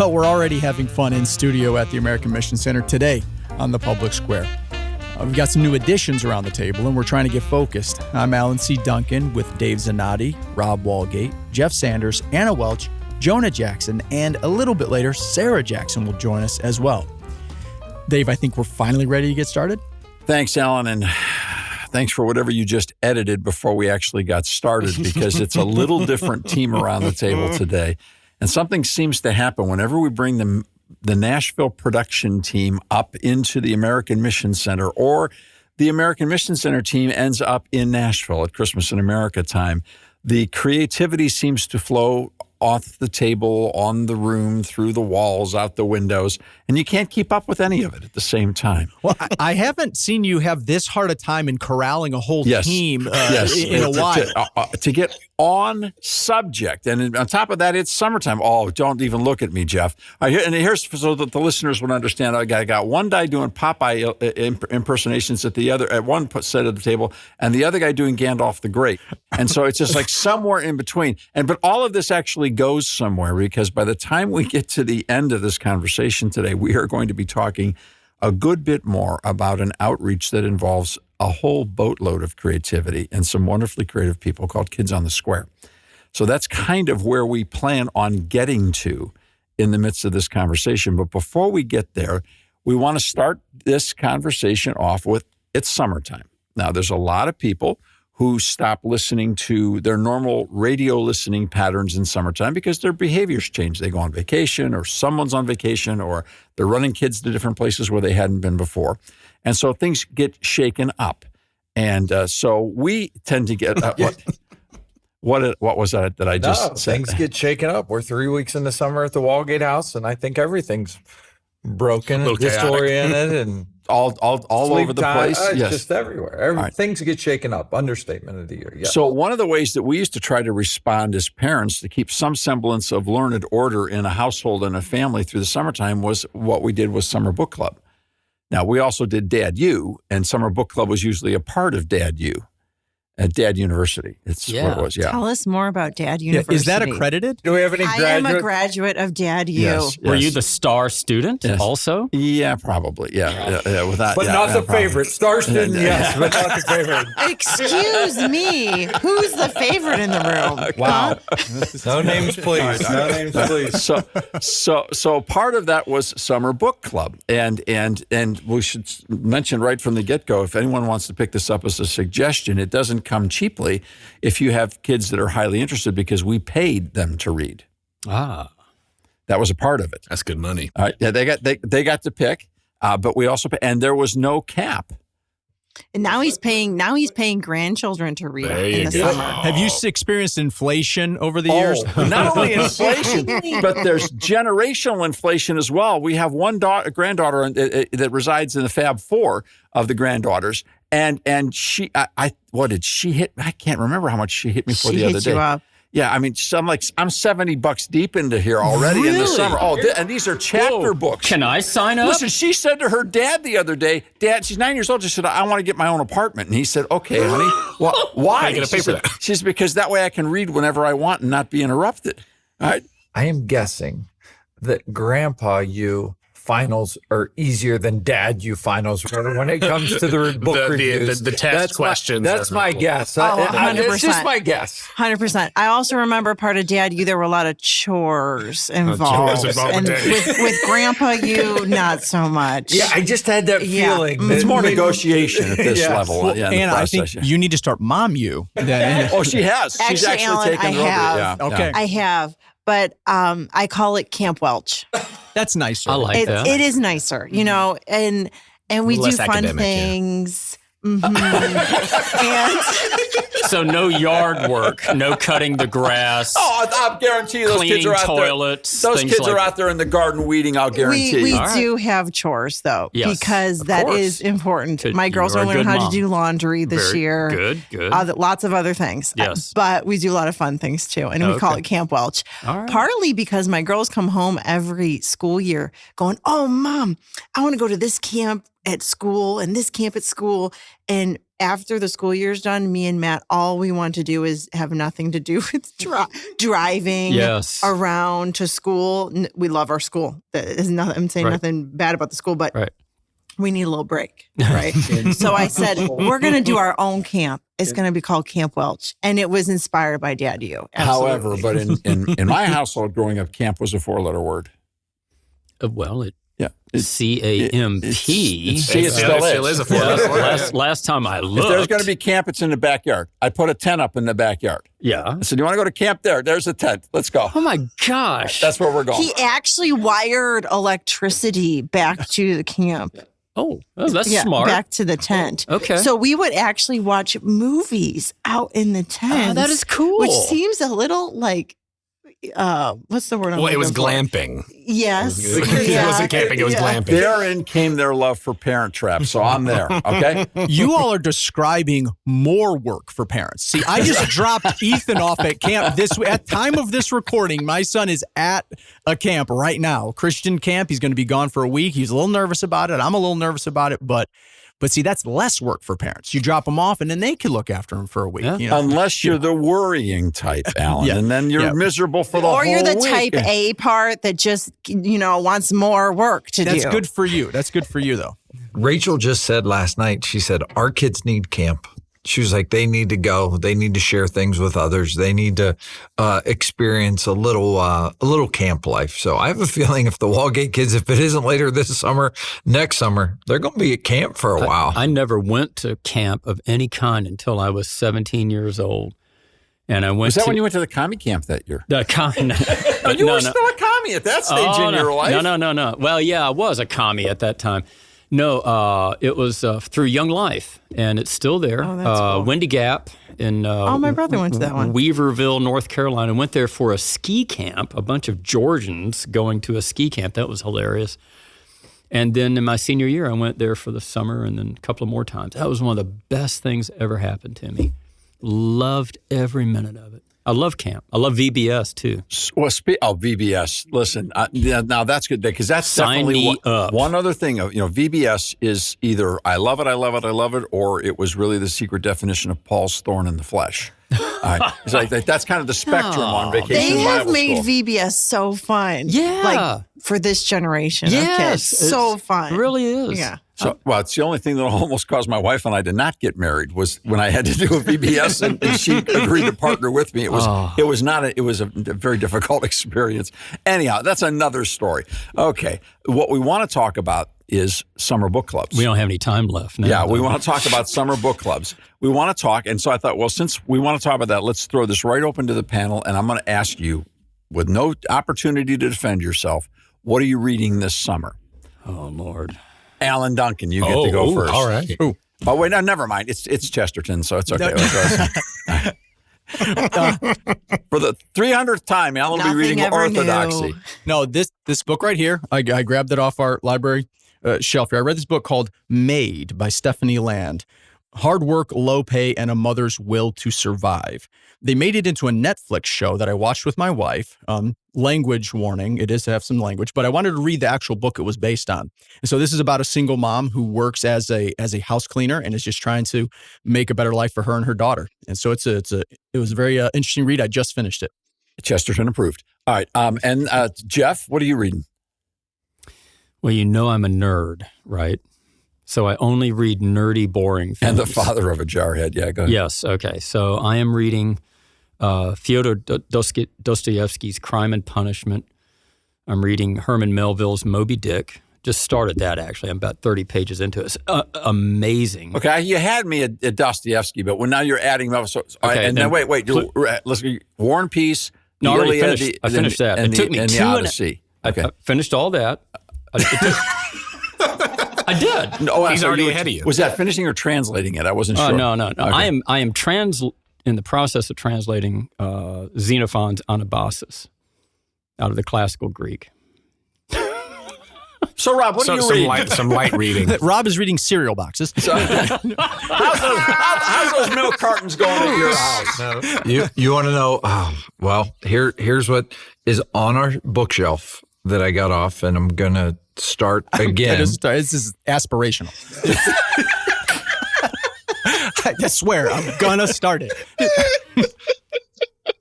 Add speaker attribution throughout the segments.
Speaker 1: Well, we're already having fun in studio at the American Mission Center today on the public square. We've got some new additions around the table, and we're trying to get focused. I'm Alan C. Duncan with Dave Zanotti, Rob Walgate, Jeff Sanders, Anna Welch, Jonah Jackson, and a little bit later, Sarah Jackson will join us as well. Dave, I think we're finally ready to get started.
Speaker 2: Thanks, Alan, and thanks for whatever you just edited before we actually got started, because it's a little different team around the table today. And something seems to happen whenever we bring the Nashville production team up into the American Mission Center, or the American Mission Center team ends up in Nashville at Christmas in America time. The creativity seems to flow off the table, on the room, through the walls, out the windows, and you can't keep up with any of it at the same time.
Speaker 1: Well, I haven't seen you have this hard a time in corralling a whole team in a while.
Speaker 2: To get on subject, and on top of that, it's summertime. Oh, don't even look at me, Jeff. And here's so that the listeners would understand. I got one guy doing Popeye impersonations at one side of the table, and the other guy doing Gandalf the Great. And so it's just like somewhere in between. But all of this actually goes somewhere, because by the time we get to the end of this conversation today, we are going to be talking a good bit more about an outreach that involves a whole boatload of creativity and some wonderfully creative people called Kids on the Square. So that's kind of where we plan on getting to in the midst of this conversation. But before we get there, we want to start this conversation off with, it's summertime. Now, there's a lot of people who stop listening to their normal radio listening patterns in summertime because their behaviors change. They go on vacation, or someone's on vacation, or they're running kids to different places where they hadn't been before. And so things get shaken up. And so we tend to get, what was that I just said?
Speaker 3: Things get shaken up. We're 3 weeks into summer at the Walgate House, and I think everything's broken and disoriented and all over the place.
Speaker 2: Yes.
Speaker 3: Just everywhere. Things get shaken up. Understatement of the year. Yeah.
Speaker 2: So one of the ways that we used to try to respond as parents to keep some semblance of learned order in a household and a family through the summertime was what we did with Summer Book Club. Now, we also did Dad U, and Summer Book Club was usually a part of Dad U at Dad University. It's what it was,
Speaker 4: Tell us more about Dad University.
Speaker 1: Is that accredited?
Speaker 3: Do we have any graduates?
Speaker 4: I am a graduate of Dad U.
Speaker 2: Yes.
Speaker 5: Were you the star student also?
Speaker 2: Yeah, probably. Yeah.
Speaker 3: But not the favorite. Star student, yes, but not the favorite.
Speaker 4: Excuse me. Who's the favorite in the room?
Speaker 3: Wow. No names, please. No names, please.
Speaker 2: So part of that was Summer Book Club. And we should mention right from the get-go, if anyone wants to pick this up as a suggestion, it doesn't come cheaply if you have kids that are highly interested, because we paid them to read.
Speaker 5: Ah.
Speaker 2: That was a part of it.
Speaker 6: That's good money.
Speaker 2: Yeah, they got to pick, but we also and there was no cap.
Speaker 4: And now he's paying grandchildren to read in the summer.
Speaker 1: Have you experienced inflation over the years?
Speaker 2: Not only inflation, but there's generational inflation as well. We have one granddaughter that resides in the Fab Four of the granddaughters, and she, what did she hit? I can't remember how much she hit me for the other day.
Speaker 4: You up.
Speaker 2: Yeah, I mean, I'm $70 deep into here already in the summer. Oh, and these are chapter books.
Speaker 5: Can I sign up?
Speaker 2: Listen, she said to her dad the other day, Dad, she's 9 years old. She said, I want to get my own apartment. And he said, okay, honey. Well, why?
Speaker 6: I'm going to pay for that.
Speaker 2: She said, because that way I can read whenever I want and not be interrupted. All right.
Speaker 3: I am guessing that Grandpa U finals are easier than Dad U finals when it comes to the book reviews.
Speaker 6: The test questions.
Speaker 3: That's my guess.
Speaker 4: 100%.
Speaker 3: It's just my guess.
Speaker 4: 100%. I also remember part of Dad U, there were a lot of chores involved. And with Grandpa U, not so much.
Speaker 3: Yeah, I just had that feeling.
Speaker 2: It's more negotiation at this level.
Speaker 1: Well, Anna, I think you need to start Mom U.
Speaker 2: Oh, she has. She's
Speaker 4: Actually,
Speaker 2: actually taken
Speaker 4: Ellen,
Speaker 2: over.
Speaker 4: have.
Speaker 1: Okay.
Speaker 4: I have. But I call it Camp Welch.
Speaker 1: That's nicer.
Speaker 5: I like that.
Speaker 4: It is nicer, and we do fun things. Mm-hmm.
Speaker 5: So no yard work, no cutting the grass.
Speaker 2: Oh, I guarantee you those kids are out
Speaker 5: toilets,
Speaker 2: there. Those kids are out there in the garden weeding, I'll guarantee.
Speaker 4: We do have chores, though, because that is important. My girls are learning how to do laundry this year.
Speaker 5: Good.
Speaker 4: Lots of other things.
Speaker 5: Yes.
Speaker 4: But we do a lot of fun things, too, and we call it Camp Welch.
Speaker 5: All right.
Speaker 4: Partly because my girls come home every school year going, oh, Mom, I want to go to this camp at school and this camp at school. And after the school year's done, me and Matt, all we want to do is have nothing to do with driving around to school. We love our school. That is nothing, I'm saying nothing bad about the school, but we need a little break, right? So I said, we're going to do our own camp. It's going to be called Camp Welch. And it was inspired by Dad U.
Speaker 2: However, but in my household growing up, camp was a 4-letter word.
Speaker 5: Well, it
Speaker 2: It
Speaker 5: CAMP.
Speaker 2: still is
Speaker 5: a 4-letter word. Last time I looked.
Speaker 2: If there's going to be camp, it's in the backyard. I put a tent up in the backyard.
Speaker 5: Yeah.
Speaker 2: I said, you want to go to camp there? There's a tent. Let's go.
Speaker 5: Oh, my gosh.
Speaker 2: That's where we're going.
Speaker 4: He actually wired electricity back to the camp.
Speaker 5: Oh, that's smart.
Speaker 4: Back to the tent.
Speaker 5: Okay.
Speaker 4: So we would actually watch movies out in the tent.
Speaker 5: Oh, that is cool.
Speaker 4: Which seems a little like, what's the word?
Speaker 6: Well, it was glamping.
Speaker 4: Yes.
Speaker 6: It wasn't camping, it was glamping.
Speaker 2: Therein came their love for Parent Trap. So I'm there. Okay.
Speaker 1: You all are describing more work for parents. See, I just dropped Ethan off at camp at time of this recording. My son is at a camp right now, Christian camp. He's going to be gone for a week. He's a little nervous about it. I'm a little nervous about it, but see, that's less work for parents. You drop them off, and then they can look after them for a week.
Speaker 5: Yeah.
Speaker 1: You know?
Speaker 2: Unless you're the worrying type, Alan, and then you're miserable for the whole week.
Speaker 4: Or you're the type A part that just, wants more work to do.
Speaker 1: That's good for you. That's good for you, though.
Speaker 3: Rachel just said last night, she said, our kids need camp. She was like, they need to go. They need to share things with others. They need to experience a little camp life. So I have a feeling if the Walgate kids, if it isn't later this summer, next summer, they're going to be at camp for a while.
Speaker 5: I never went to camp of any kind until I was 17 years old. And I went
Speaker 2: Was that when you went to the commie camp that year?
Speaker 5: The commie.
Speaker 2: But you were still a commie at that stage in your life.
Speaker 5: No. Well, yeah, I was a commie at that time. No, it was through Young Life, and it's still there.
Speaker 4: Oh, that's cool.
Speaker 5: Windy Gap in
Speaker 4: my brother went to that one.
Speaker 5: Weaverville, North Carolina. Went there for a ski camp, a bunch of Georgians going to a ski camp. That was hilarious. And then in my senior year, I went there for the summer and then a couple of more times. That was one of the best things that ever happened to me. Loved every minute of it. I love camp. I love VBS too.
Speaker 2: Well, VBS. Listen, now that's good because that's
Speaker 5: Sign
Speaker 2: definitely
Speaker 5: me up.
Speaker 2: One other thing. VBS is either I love it, or it was really the secret definition of Paul's thorn in the flesh. It's like that's kind of the spectrum on Vacation
Speaker 4: They have
Speaker 2: Bible
Speaker 4: made
Speaker 2: School.
Speaker 4: VBS so fun.
Speaker 5: Yeah.
Speaker 4: Like for this generation of kids. So fun.
Speaker 5: It really is.
Speaker 4: Yeah.
Speaker 2: So, it's the only thing that almost caused my wife and I to not get married was when I had to do a VBS and she agreed to partner with me. It was a very difficult experience. Anyhow, that's another story. Okay, what we want to talk about is summer book clubs.
Speaker 5: We don't have any time left now.
Speaker 2: Yeah, we want to talk about summer book clubs. We want to talk, and so I thought, well, since we want to talk about that, let's throw this right open to the panel, and I'm going to ask you, with no opportunity to defend yourself, what are you reading this summer?
Speaker 5: Oh, Lord.
Speaker 2: Alan Duncan, you get to go first.
Speaker 6: All right.
Speaker 2: Oh, wait, no, never mind. It's Chesterton, so it's okay. For the 300th time, Alan will be reading Orthodoxy.
Speaker 1: No, this book right here, I grabbed it off our library shelf here. I read this book called Made by Stephanie Land. Hard work, low pay, and a mother's will to survive. They made it into a Netflix show that I watched with my wife. Language warning, it is to have some language, but I wanted to read the actual book it was based on. And so this is about a single mom who works as a house cleaner and is just trying to make a better life for her and her daughter. And so it was a very interesting read. I just finished it.
Speaker 2: Chesterton approved. All right. And Jeff, what are you reading?
Speaker 5: Well, I'm a nerd, right? So I only read nerdy, boring things.
Speaker 2: And the father of a jarhead. Yeah, go ahead.
Speaker 5: Yes. Okay. So I am reading Fyodor Dostoevsky's Crime and Punishment. I'm reading Herman Melville's Moby Dick. Just started that, actually. I'm about 30 pages into it. It's amazing.
Speaker 2: Okay. You had me at Dostoevsky, but now you're adding... So,
Speaker 5: okay.
Speaker 2: And then wait. Let's War and Peace.
Speaker 5: No, I already finished. I finished that. It took me
Speaker 2: the Odyssey.
Speaker 5: Okay. I finished all that. I did.
Speaker 2: No,
Speaker 6: he's already ahead of you.
Speaker 2: Was that finishing or translating it? I wasn't sure.
Speaker 5: No.
Speaker 2: Okay.
Speaker 5: I am in the process of translating Xenophon's Anabasis out of the classical Greek.
Speaker 2: So, Rob, what are you reading?
Speaker 6: Some light reading.
Speaker 1: Rob is reading cereal boxes.
Speaker 2: So, how's those milk cartons going at your house?
Speaker 3: You want to know? Well, here's what is on our bookshelf that I got off, and I'm gonna start again.
Speaker 1: This is aspirational. I swear, I'm gonna start it.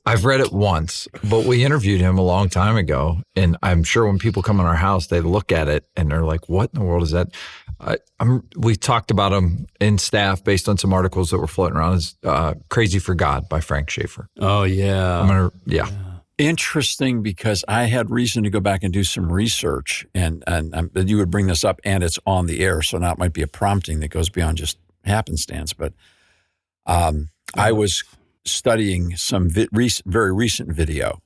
Speaker 3: I've read it once, but we interviewed him a long time ago. And I'm sure when people come in our house, they look at it and they're like, what in the world is that? We talked about him in staff based on some articles that were floating around. It's Crazy for God by Frank Schaeffer.
Speaker 5: Oh, yeah.
Speaker 2: Interesting, because I had reason to go back and do some research, and you would bring this up, and it's on the air, so now it might be a prompting that goes beyond just happenstance. But I was studying some very recent video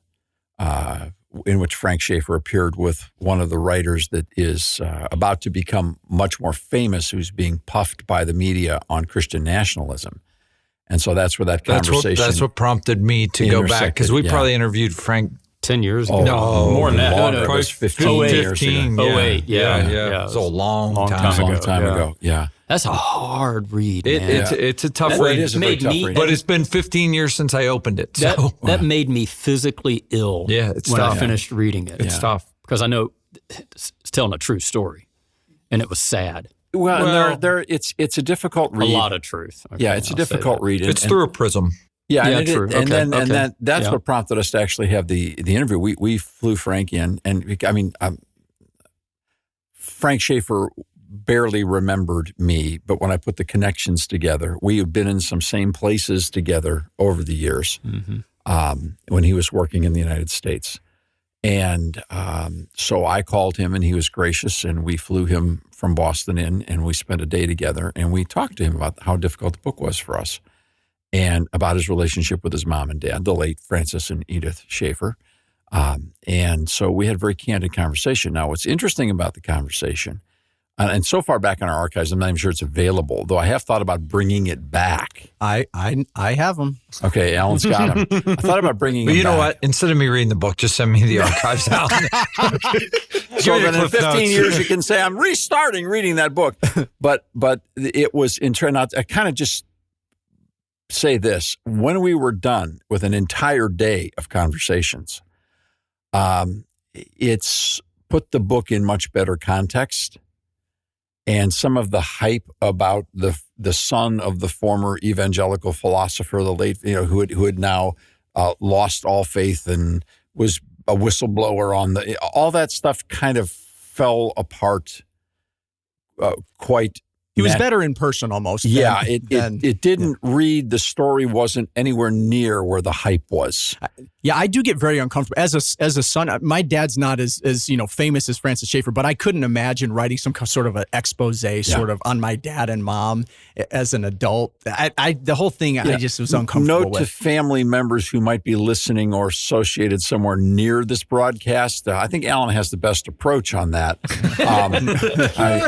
Speaker 2: in which Frank Schaeffer appeared with one of the writers that is about to become much more famous, who's being puffed by the media on Christian nationalism. And so that's where that conversation...
Speaker 3: That's what prompted me to go back, because we probably interviewed Frank
Speaker 5: 10 years ago.
Speaker 3: No,
Speaker 5: more than that.
Speaker 2: Longer. It was 15 years ago.
Speaker 5: 08, yeah.
Speaker 3: It was a long time
Speaker 2: ago. Yeah.
Speaker 5: That's a hard read, man.
Speaker 3: It's a tough read.
Speaker 2: It is a very tough read.
Speaker 3: But it's been 15 years since I opened it. So.
Speaker 5: That made me physically ill
Speaker 3: it's
Speaker 5: when
Speaker 3: tough.
Speaker 5: I finished reading it.
Speaker 3: It's tough.
Speaker 5: Because I know it's telling a true story, and it was sad.
Speaker 2: Well, it's a difficult read.
Speaker 5: A lot of truth. Okay,
Speaker 2: it's a difficult read.
Speaker 3: It's through a prism.
Speaker 2: Yeah,
Speaker 5: true.
Speaker 2: And that's what prompted us to actually have the interview. We flew Frank in, and Frank Schaeffer barely remembered me, but when I put the connections together, we had been in some same places together over the years when he was working in the United States. And so I called him, and he was gracious, and we flew him from Boston in, and we spent a day together, and we talked to him about how difficult the book was for us and about his relationship with his mom and dad, the late Francis and Edith Schaeffer. And so we had a very candid conversation. Now, what's interesting about the conversation, and so far back in our archives, I'm not even sure it's available, though I have thought about bringing it back.
Speaker 1: I have them.
Speaker 2: Okay, Alan's got them. I thought about bringing them back.
Speaker 3: You know what? Instead of me reading the book, just send me the archives out.
Speaker 2: So then in 15 years, you can say, I'm restarting reading that book. But it was in trying not, I kind of just say this. When we were done with an entire day of conversations, it's put the book in much better context. And some of the hype about the son of the former evangelical philosopher, the late, who had now lost all faith and was a whistleblower on all that stuff kind of fell apart quite.
Speaker 1: He was better in person almost.
Speaker 2: Yeah, it didn't read, the story wasn't anywhere near where the hype was.
Speaker 1: Yeah, I do get very uncomfortable. As a son, my dad's not as famous as Francis Schaeffer, but I couldn't imagine writing some sort of an expose sort of on my dad and mom as an adult. The whole thing, I just was uncomfortable with.
Speaker 2: Note to family members who might be listening or associated somewhere near this broadcast, I think Alan has the best approach on that.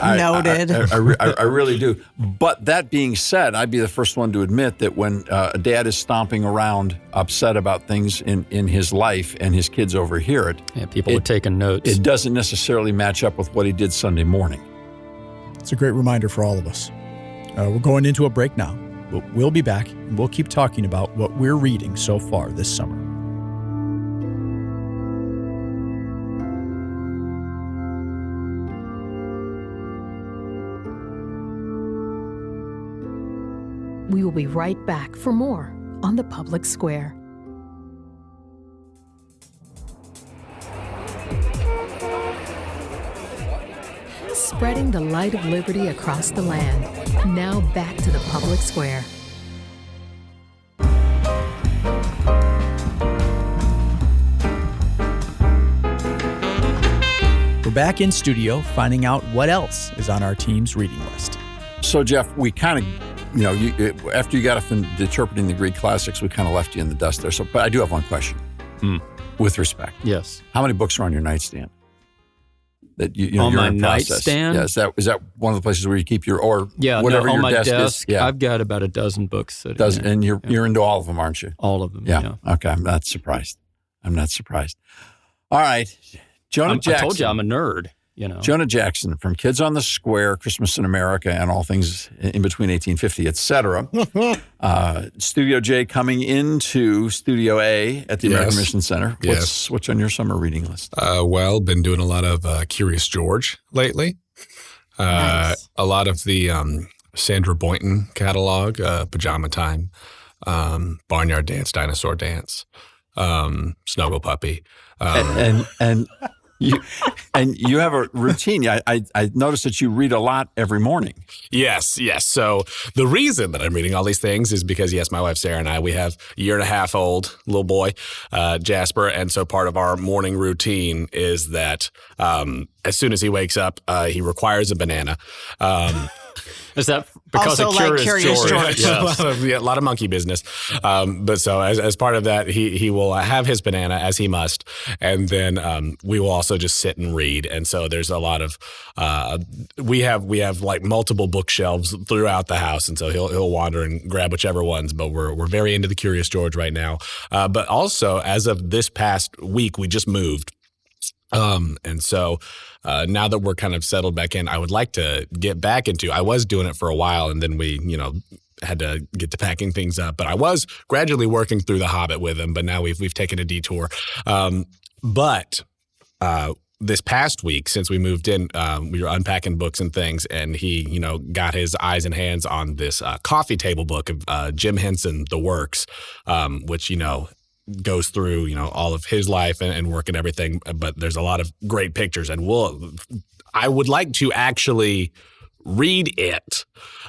Speaker 4: Noted.
Speaker 2: I really do. But that being said, I'd be the first one to admit that when a dad is stomping around upset about things in his life and his kids overhear it.
Speaker 5: Yeah, people are taking notes.
Speaker 2: It doesn't necessarily match up with what he did Sunday morning.
Speaker 1: It's a great reminder for all of us. We're going into a break now. We'll be back, and we'll keep talking about what we're reading so far this summer.
Speaker 7: We will be right back for more on the Public Square. Spreading the light of liberty across the land. Now back to the Public Square.
Speaker 1: We're back in studio finding out what else is on our team's reading list.
Speaker 2: So, Jeff, we kind of, after you got off interpreting the Greek classics, we kind of left you in the dust there. So, but I do have one question. With respect.
Speaker 5: Yes.
Speaker 2: How many books are on your nightstand? That
Speaker 5: on
Speaker 2: you're
Speaker 5: my
Speaker 2: in process?
Speaker 5: nightstand?
Speaker 2: Yeah, is that one of the places where you keep whatever
Speaker 5: on
Speaker 2: your
Speaker 5: my
Speaker 2: desk is? Yeah.
Speaker 5: I've got about a dozen books sitting there.
Speaker 2: And you're into all of them, aren't you?
Speaker 5: All of them.
Speaker 2: Yeah. Okay. I'm not surprised. All right. Jonah Jackson.
Speaker 5: I told you I'm a nerd.
Speaker 2: Jonah Jackson from Kids on the Square, Christmas in America, and all things in between 1850, etc. Studio J coming into Studio A at the American Mission Center. What's on your summer reading list?
Speaker 6: Been doing a lot of Curious George lately.
Speaker 4: Nice.
Speaker 6: A lot of the Sandra Boynton catalog, Pajama Time, Barnyard Dance, Dinosaur Dance, Snuggle Puppy.
Speaker 2: And you have a routine. I noticed that you read a lot every morning.
Speaker 6: Yes. So the reason that I'm reading all these things is because, yes, my wife Sarah and I, we have a 1.5-year-old little boy, Jasper. And so part of our morning routine is that as soon as he wakes up, he requires a banana.
Speaker 5: Is that because
Speaker 4: Also,
Speaker 5: of
Speaker 4: like
Speaker 5: Curious George?
Speaker 6: Yes. a lot of monkey business. But so as part of that, he will have his banana, as he must. And then we will also just sit and read. And so there's a lot of we have like multiple bookshelves throughout the house. And so he'll wander and grab whichever ones. But we're very into the Curious George right now. But also, as of this past week, we just moved. And so now that we're kind of settled back in, I would like to get back into, I was doing it for a while and then we, had to get to packing things up, but I was gradually working through The Hobbit with him, but now we've taken a detour. But this past week, since we moved in, we were unpacking books and things, and he, got his eyes and hands on this coffee table book of Jim Henson, The Works, which, goes through, all of his life and work and everything, but there's a lot of great pictures, and I would like to actually read it,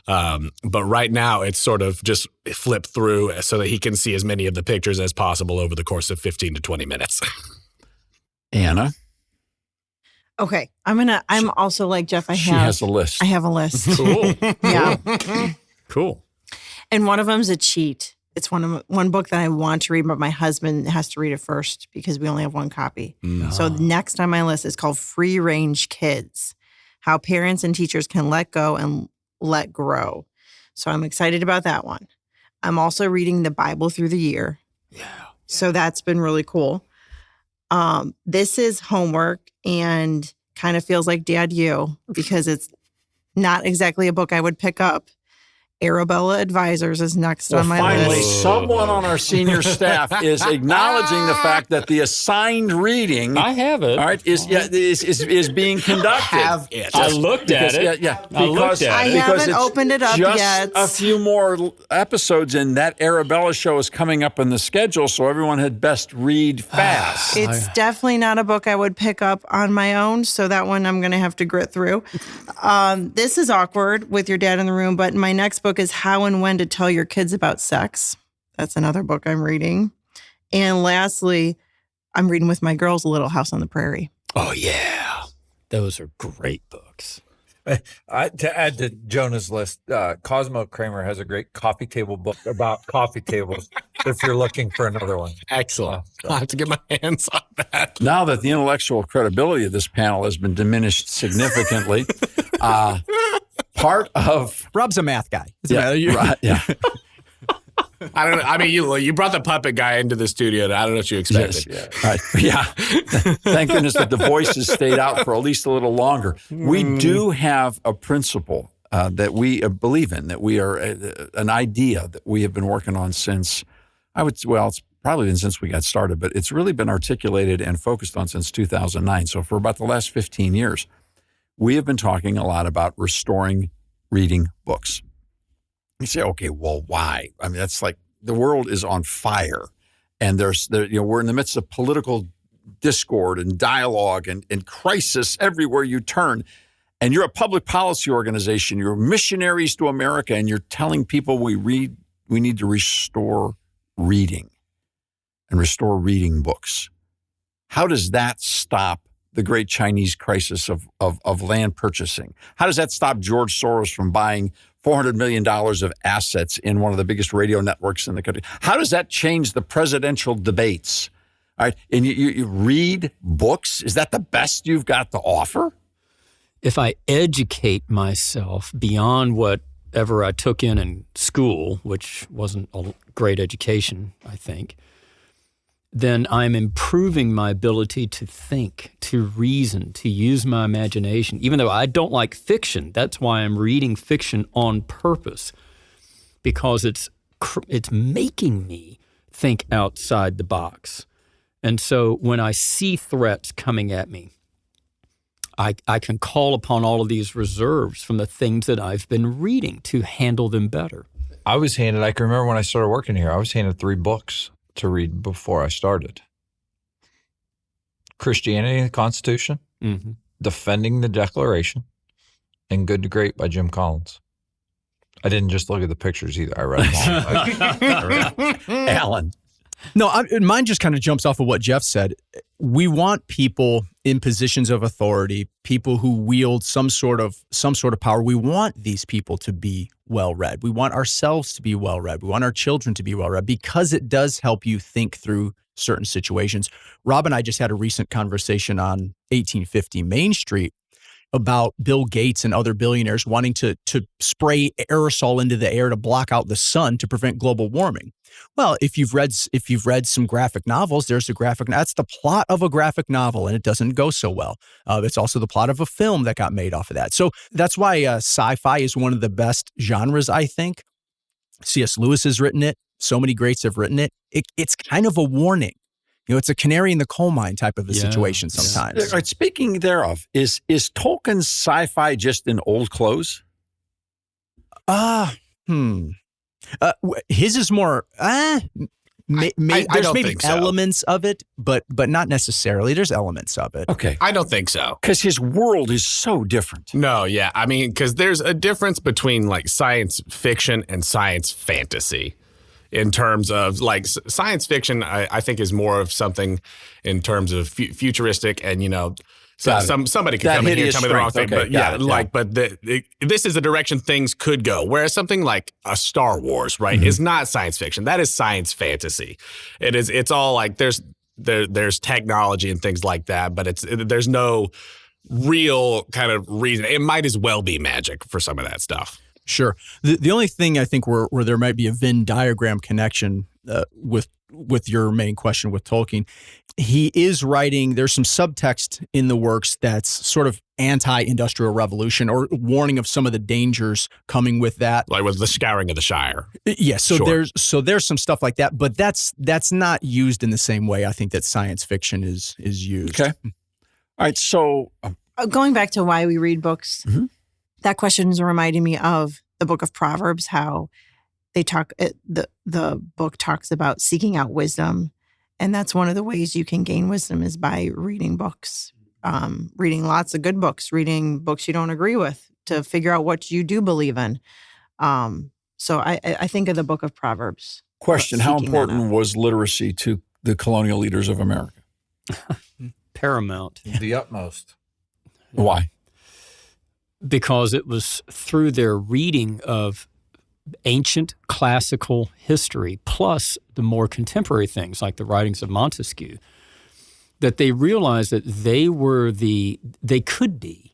Speaker 6: but right now it's sort of just flip through so that he can see as many of the pictures as possible over the course of 15 to 20 minutes.
Speaker 2: Anna?
Speaker 4: Okay. I'm also like Jeff.
Speaker 2: She has a list.
Speaker 4: I have a list.
Speaker 5: Cool.
Speaker 4: Yeah.
Speaker 5: Cool.
Speaker 4: And one of them's a cheat. It's one book that I want to read, but my husband has to read it first because we only have one copy.
Speaker 2: No.
Speaker 4: So next on my list is called Free Range Kids: How Parents and Teachers Can Let Go and Let Grow. So I'm excited about that one. I'm also reading the Bible through the year.
Speaker 5: Yeah.
Speaker 4: So that's been really cool. This is homework and kind of feels like Dad You because it's not exactly a book I would pick up. Arabella Advisors is next on my
Speaker 2: finally,
Speaker 4: list.
Speaker 2: someone on our senior staff is acknowledging the fact that the assigned reading,
Speaker 5: I have it.
Speaker 2: all right, is being conducted.
Speaker 6: Have it.
Speaker 5: I looked at it.
Speaker 2: I
Speaker 5: looked at it.
Speaker 4: I haven't opened it up
Speaker 2: just
Speaker 4: yet.
Speaker 2: a few more episodes, and that Arabella show is coming up in the schedule, so everyone had best read fast.
Speaker 4: It's definitely not a book I would pick up on my own, so that one I'm going to have to grit through. This is awkward with your dad in the room, but my next book is How and When to Tell Your Kids About Sex. That's another book I'm reading. And lastly, I'm reading with my girls Little House on the Prairie.
Speaker 5: Oh, yeah. Those are great books.
Speaker 3: To add to Jonah's list, Cosmo Kramer has a great coffee table book about coffee tables if you're looking for another one.
Speaker 6: Excellent. I'll have to get my hands on that.
Speaker 2: Now that the intellectual credibility of this panel has been diminished significantly, part of
Speaker 1: Rob's a math guy.
Speaker 2: right, yeah.
Speaker 6: I don't know. I mean, you brought the puppet guy into the studio, and I don't know what you expected.
Speaker 2: Yes. Right. Yeah. Thank goodness that the voices stayed out for at least a little longer. We do have a principle that we believe in, that we are an idea that we have been working on since, it's probably been since we got started, but it's really been articulated and focused on since 2009. So for about the last 15 years, we have been talking a lot about restoring reading books. You say, okay, well, why? I mean, that's like the world is on fire, and we're in the midst of political discord and dialogue and crisis everywhere you turn. And you're a public policy organization. You're missionaries to America, and you're telling people we need to restore reading and restore reading books. How does that stop the great Chinese crisis of land purchasing? How does that stop George Soros from buying $400 million of assets in one of the biggest radio networks in the country? How does that change the presidential debates? All right, and you read books? Is that the best you've got to offer?
Speaker 5: If I educate myself beyond whatever I took in school, which wasn't a great education, I think, then I'm improving my ability to think, to reason, to use my imagination. Even though I don't like fiction, that's why I'm reading fiction on purpose, because it's making me think outside the box. And so when I see threats coming at me, I can call upon all of these reserves from the things that I've been reading to handle them better.
Speaker 3: I can remember when I started working here, I was handed 3 books to read before I started. Christianity and the Constitution, Defending the Declaration, and Good to Great by Jim Collins. I didn't just look at the pictures either. I read them all.
Speaker 2: Alan.
Speaker 1: No, mine just kind of jumps off of what Jeff said. We want people in positions of authority, people who wield some sort of power. We want these people to be well-read. We want ourselves to be well-read. We want our children to be well-read because it does help you think through certain situations. Rob and I just had a recent conversation on 1850 Main Street about Bill Gates and other billionaires wanting to spray aerosol into the air to block out the sun to prevent global warming. Well, if you've read some graphic novels, that's the plot of a graphic novel, and it doesn't go so well. It's also the plot of a film that got made off of that. So that's why sci-fi is one of the best genres, I think. C.S. Lewis has written it. So many greats have written it. It's kind of a warning. It's a canary in the coal mine type of a situation sometimes.
Speaker 2: All right, speaking thereof, is Tolkien's sci-fi just in old clothes?
Speaker 1: His is more. There's maybe
Speaker 6: think so.
Speaker 1: elements of it, but not necessarily. There's elements of it.
Speaker 2: Okay,
Speaker 6: I don't think so.
Speaker 2: Because his world is so different.
Speaker 6: No, yeah. I mean, because there's a difference between like science fiction and science fantasy. In terms of like science fiction, I think is more of something in terms of futuristic and, somebody could come in here and tell me the wrong thing. Okay, but this is the direction things could go. Whereas something like a Star Wars, right, is not science fiction. That is science fantasy. It's all like there's technology and things like that, but there's no real kind of reason. It might as well be magic for some of that stuff.
Speaker 1: Sure. The only thing I think where there might be a Venn diagram connection with your main question with Tolkien, he is writing, there's some subtext in the works that's sort of anti-industrial revolution or warning of some of the dangers coming with that.
Speaker 6: Like with the Scouring of the Shire.
Speaker 1: Yeah, so
Speaker 6: Sure.
Speaker 1: there's some stuff like that, but that's not used in the same way I think that science fiction is used.
Speaker 2: Okay. All right, so
Speaker 4: going back to why we read books. That question is reminding me of the book of Proverbs, how they talk, the book talks about seeking out wisdom. And that's one of the ways you can gain wisdom is by reading books, reading lots of good books, reading books you don't agree with to figure out what you do believe in. So I think of the book of Proverbs.
Speaker 2: Question, how important was literacy to the colonial leaders of America?
Speaker 5: Paramount.
Speaker 3: The utmost.
Speaker 2: Why?
Speaker 5: Because it was through their reading of ancient classical history, plus the more contemporary things like the writings of Montesquieu, that they realized that they could be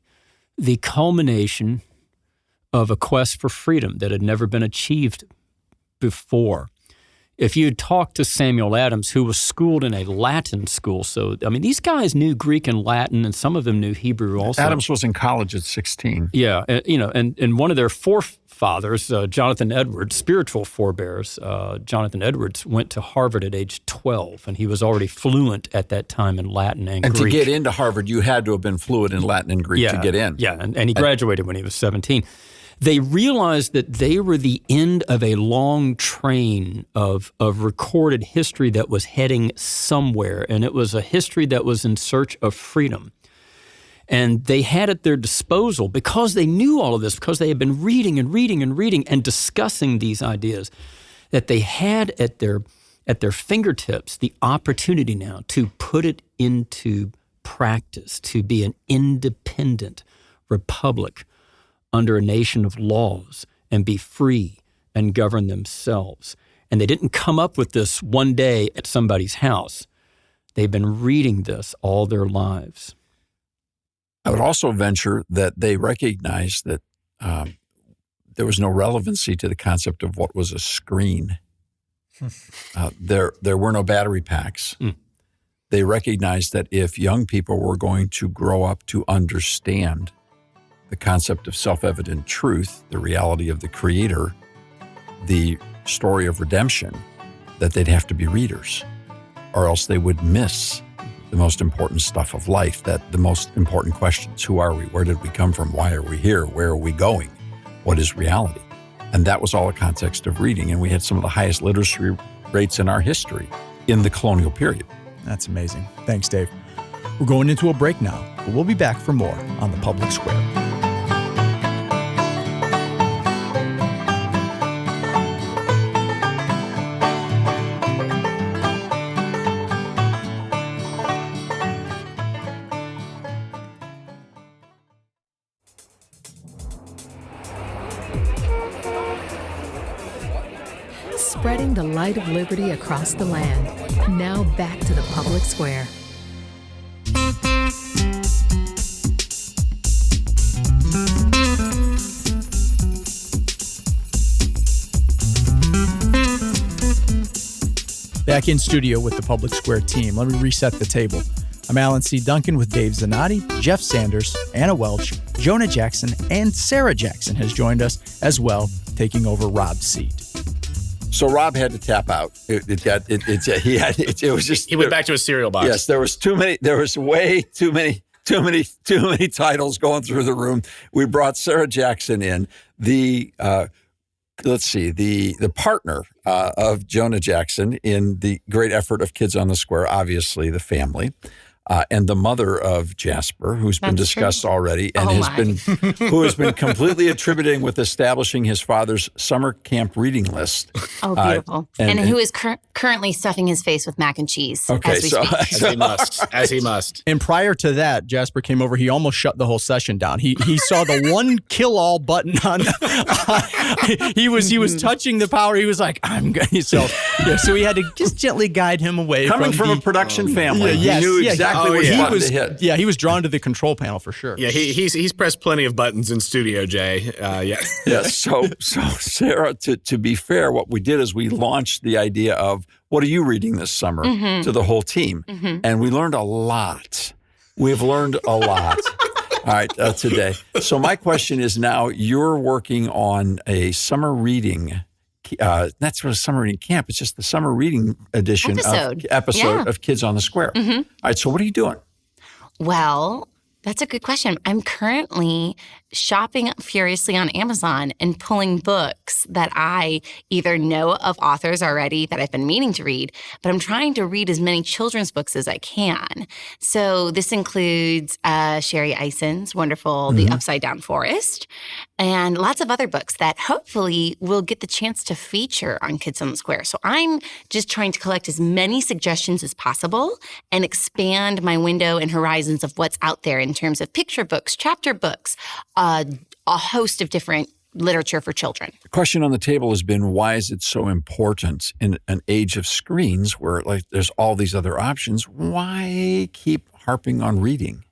Speaker 5: the culmination of a quest for freedom that had never been achieved before. If you had talked to Samuel Adams, who was schooled in a Latin school, so, I mean, these guys knew Greek and Latin, and some of them knew Hebrew also.
Speaker 2: Adams was in college at 16.
Speaker 5: Yeah, and one of their forefathers, Jonathan Edwards, spiritual forebears, Jonathan Edwards, went to Harvard at age 12, and he was already fluent at that time in Latin and Greek.
Speaker 2: And to get into Harvard, you had to have been fluent in Latin and Greek to get in.
Speaker 5: Yeah, and he graduated when he was 17. They realized that they were the end of a long train of recorded history that was heading somewhere, and it was a history that was in search of freedom. And they had at their disposal, because they knew all of this, because they had been reading and discussing these ideas, that they had at their fingertips the opportunity now to put it into practice, to be an independent republic under a nation of laws and be free and govern themselves. And they didn't come up with this one day at somebody's house. They've been reading this all their lives.
Speaker 2: I would also venture that they recognized that there was no relevancy to the concept of what was a screen. There were no battery packs. They recognized that if young people were going to grow up to understand the concept of self-evident truth, the reality of the Creator, the story of redemption, that they'd have to be readers, or else they would miss the most important stuff of life, that the most important questions. Who are we? Where did we come from? Why are we here? Where are we going? What is reality? And that was all a context of reading. And we had some of the highest literacy rates in our history in the colonial period.
Speaker 1: That's amazing. Thanks, Dave. We're going into a break now, but we'll be back for more on the Public Square.
Speaker 7: Spreading the light of liberty across the land. Now back to the Public Square.
Speaker 1: Back in studio with the Public Square team. Let me reset the table. I'm Alan C. Duncan with Dave Zanotti, Jeff Sanders, Anna Welch, Jonah Jackson, and Sarah Jackson has joined us as well, taking over Rob's seat.
Speaker 2: So Rob had to tap out. He
Speaker 6: went back to his cereal box.
Speaker 2: Yes, there was way too many titles going through the room. We brought Sarah Jackson in, the partner of Jonah Jackson in the great effort of Kids on the Square, obviously the family, and the mother of Jasper, who's been discussed already, and who has been completely attributing with establishing his father's summer camp reading list.
Speaker 8: Oh, beautiful! And who is currently stuffing his face with mac and cheese?
Speaker 2: Okay,
Speaker 8: as we speak.
Speaker 6: As he must.
Speaker 1: And prior to that, Jasper came over. He almost shut the whole session down. He saw the one kill all button on. He was touching the power. He was like, "I'm going." So we had to just gently guide him away.
Speaker 2: Coming from a production family, he knew exactly what button to hit.
Speaker 1: Yeah, he was drawn to the control panel for sure.
Speaker 6: Yeah, he's pressed plenty of buttons in studio, Jay.
Speaker 2: Yeah. So Sarah, to be fair, what we did is we launched the idea of what are you reading this summer to the whole team, and we learned a lot. We've learned a lot. All right, today. So my question is now you're working on a summer reading. That's what a summer reading camp. It's just the summer reading edition episode of Kids on the Square. All right, so what are you doing?
Speaker 8: Well, that's a good question. I'm currently shopping furiously on Amazon and pulling books that I either know of authors already that I've been meaning to read, but I'm trying to read as many children's books as I can. So this includes Sherry Eison's wonderful The Upside Down Forest, and lots of other books that hopefully will get the chance to feature on Kids on the Square. So I'm just trying to collect as many suggestions as possible and expand my window and horizons of what's out there in terms of picture books, chapter books, a host of different literature for children.
Speaker 2: The question on the table has been, why is it so important in an age of screens where there's all these other options? Why keep harping on reading?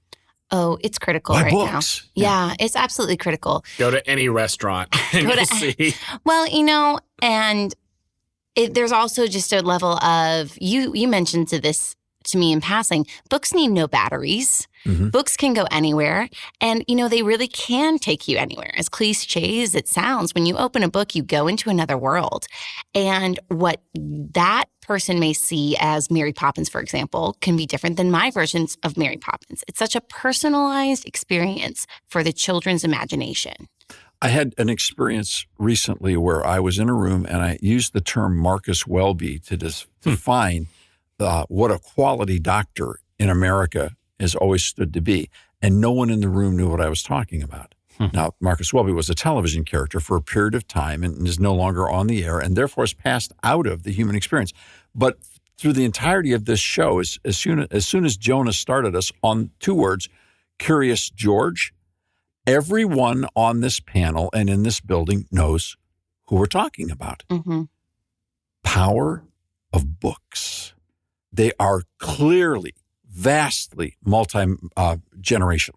Speaker 8: Oh, it's critical
Speaker 2: Why
Speaker 8: right
Speaker 2: books?
Speaker 8: now. Yeah, it's absolutely critical.
Speaker 6: Go to any restaurant and you'll see.
Speaker 8: Well, and there's also just a level of, you mentioned to me in passing, books need no batteries. Books can go anywhere. And, they really can take you anywhere. As cliche as it sounds, when you open a book, you go into another world. And what that person may see as Mary Poppins, for example, can be different than my versions of Mary Poppins. It's such a personalized experience for the children's imagination.
Speaker 2: I had an experience recently where I was in a room and I used the term Marcus Welby to define what a quality doctor in America has always stood to be. And no one in the room knew what I was talking about. Now, Marcus Welby was a television character for a period of time and is no longer on the air and therefore has passed out of the human experience. But through the entirety of this show, as soon as Jonah started us on 2 words, Curious George, everyone on this panel and in this building knows who we're talking about. Power of books. They are clearly, vastly multi-generational.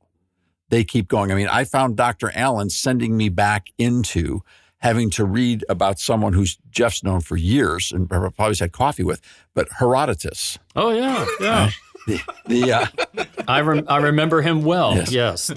Speaker 2: They keep going. I mean, I found Dr. Allen sending me back into having to read about someone who's Jeff's known for years and probably had coffee with, but Herodotus.
Speaker 5: Oh, yeah.
Speaker 2: I
Speaker 5: remember him well. Yes.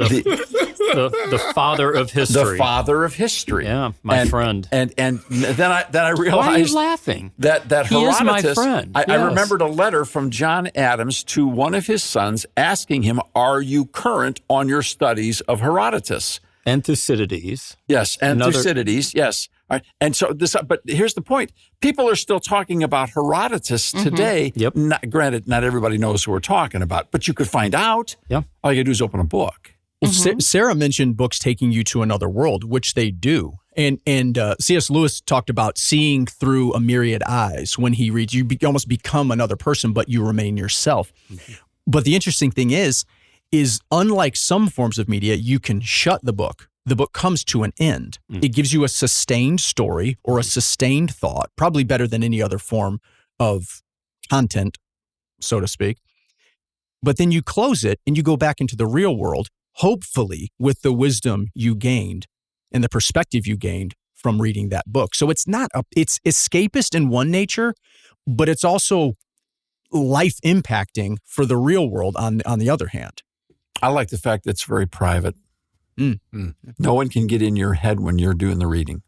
Speaker 5: the father of history.
Speaker 2: The father of history.
Speaker 5: Yeah, my friend.
Speaker 2: And then I realized.
Speaker 5: Why are you laughing?
Speaker 2: That
Speaker 5: he
Speaker 2: Herodotus.
Speaker 5: is my friend.
Speaker 2: I remembered a letter from John Adams to one of his sons asking him, "Are you current on your studies of Herodotus?"
Speaker 5: And Thucydides.
Speaker 2: Yes, and Thucydides. Yes. All right. And so but here's the point. People are still talking about Herodotus today.
Speaker 5: Yep.
Speaker 2: Granted, not everybody knows who we're talking about, but you could find out.
Speaker 5: Yeah.
Speaker 2: All you got to do is open a book.
Speaker 1: Well, Sarah mentioned books taking you to another world, which they do. And C.S. Lewis talked about seeing through a myriad eyes. When he reads, you almost become another person, but you remain yourself. But the interesting thing is unlike some forms of media, you can shut the book. The book comes to an end. It gives you a sustained story or a sustained thought, probably better than any other form of content, so to speak. But then you close it and you go back into the real world, hopefully with the wisdom you gained and the perspective you gained from reading that book. So it's escapist in one nature, but it's also life impacting for the real world on the other hand.
Speaker 2: I like the fact that it's very private. No one can get in your head when you're doing the reading.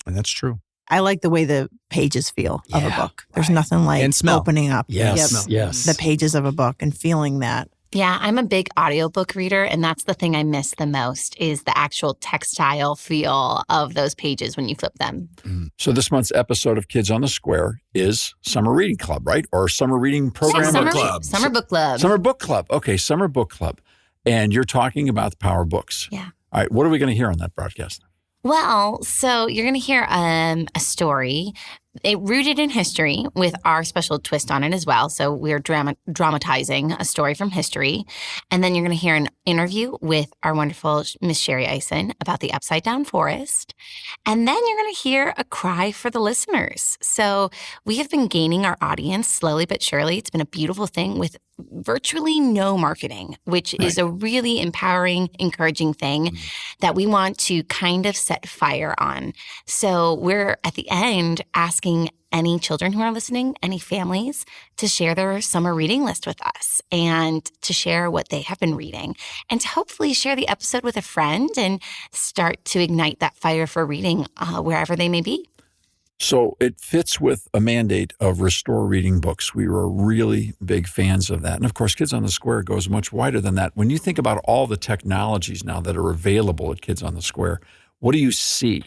Speaker 1: And that's true.
Speaker 4: I like the way the pages feel of a book. There's nothing like opening up the pages of a book and feeling that.
Speaker 8: Yeah, I'm a big audiobook reader, and that's the thing I miss the most is the actual textile feel of those pages when you flip them.
Speaker 2: So this month's episode of Kids on the Square is Summer Reading Club, right? Or Summer Reading Program?
Speaker 8: Summer Book Club.
Speaker 2: Summer Book Club. Okay, Summer Book Club. And you're talking about the power of books.
Speaker 8: Yeah.
Speaker 2: All right, what are we going to hear on that broadcast?
Speaker 8: Well, so you're going to hear a story rooted in history with our special twist on it as well. So we're dramatizing a story from history. And then you're going to hear an interview with our wonderful Miss Sherry Eisen about the Upside Down Forest. And then you're going to hear a cry for the listeners. So we have been gaining our audience slowly but surely. It's been a beautiful thing with virtually no marketing, which is a really empowering, encouraging thing that we want to kind of set fire on. So we're at the end asking any children who are listening, any families, to share their summer reading list with us and to share what they have been reading and to hopefully share the episode with a friend and start to ignite that fire for reading wherever they may be.
Speaker 2: So it fits with a mandate of restore reading books. We were really big fans of that. And of course, Kids on the Square goes much wider than that. When you think about all the technologies now that are available at Kids on the Square, what do you see?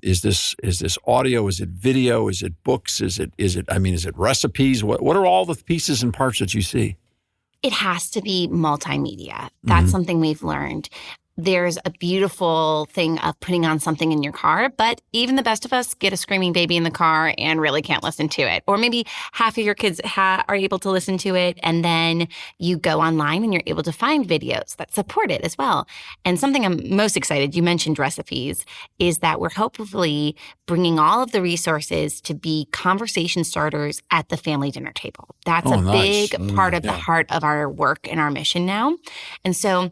Speaker 2: Is this audio? Is it video? Is it books? Is it recipes? What are all the pieces and parts that you see?
Speaker 8: It has to be multimedia. That's something we've learned. There's a beautiful thing of putting on something in your car, but even the best of us get a screaming baby in the car and really can't listen to it. Or maybe half of your kids are able to listen to it, and then you go online and you're able to find videos that support it as well. And something I'm most excited, you mentioned recipes, is that we're hopefully bringing all of the resources to be conversation starters at the family dinner table. That's a big part of the heart of our work and our mission now. And so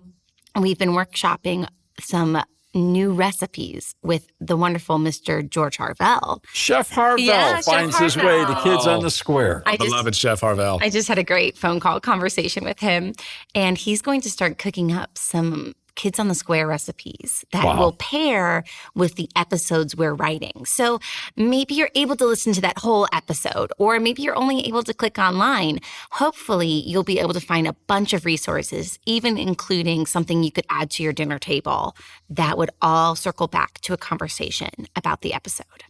Speaker 8: we've been workshopping some new recipes with the wonderful Mr. George Harvell.
Speaker 2: Chef Harvell finds his way to Kids on the Square.
Speaker 6: Beloved Chef Harvell.
Speaker 8: I just had a great phone call conversation with him, and he's going to start cooking up some Kids on the Square recipes that will pair with the episodes we're writing. So maybe you're able to listen to that whole episode, or maybe you're only able to click online. Hopefully, you'll be able to find a bunch of resources, even including something you could add to your dinner table that would all circle back to a conversation about the episode.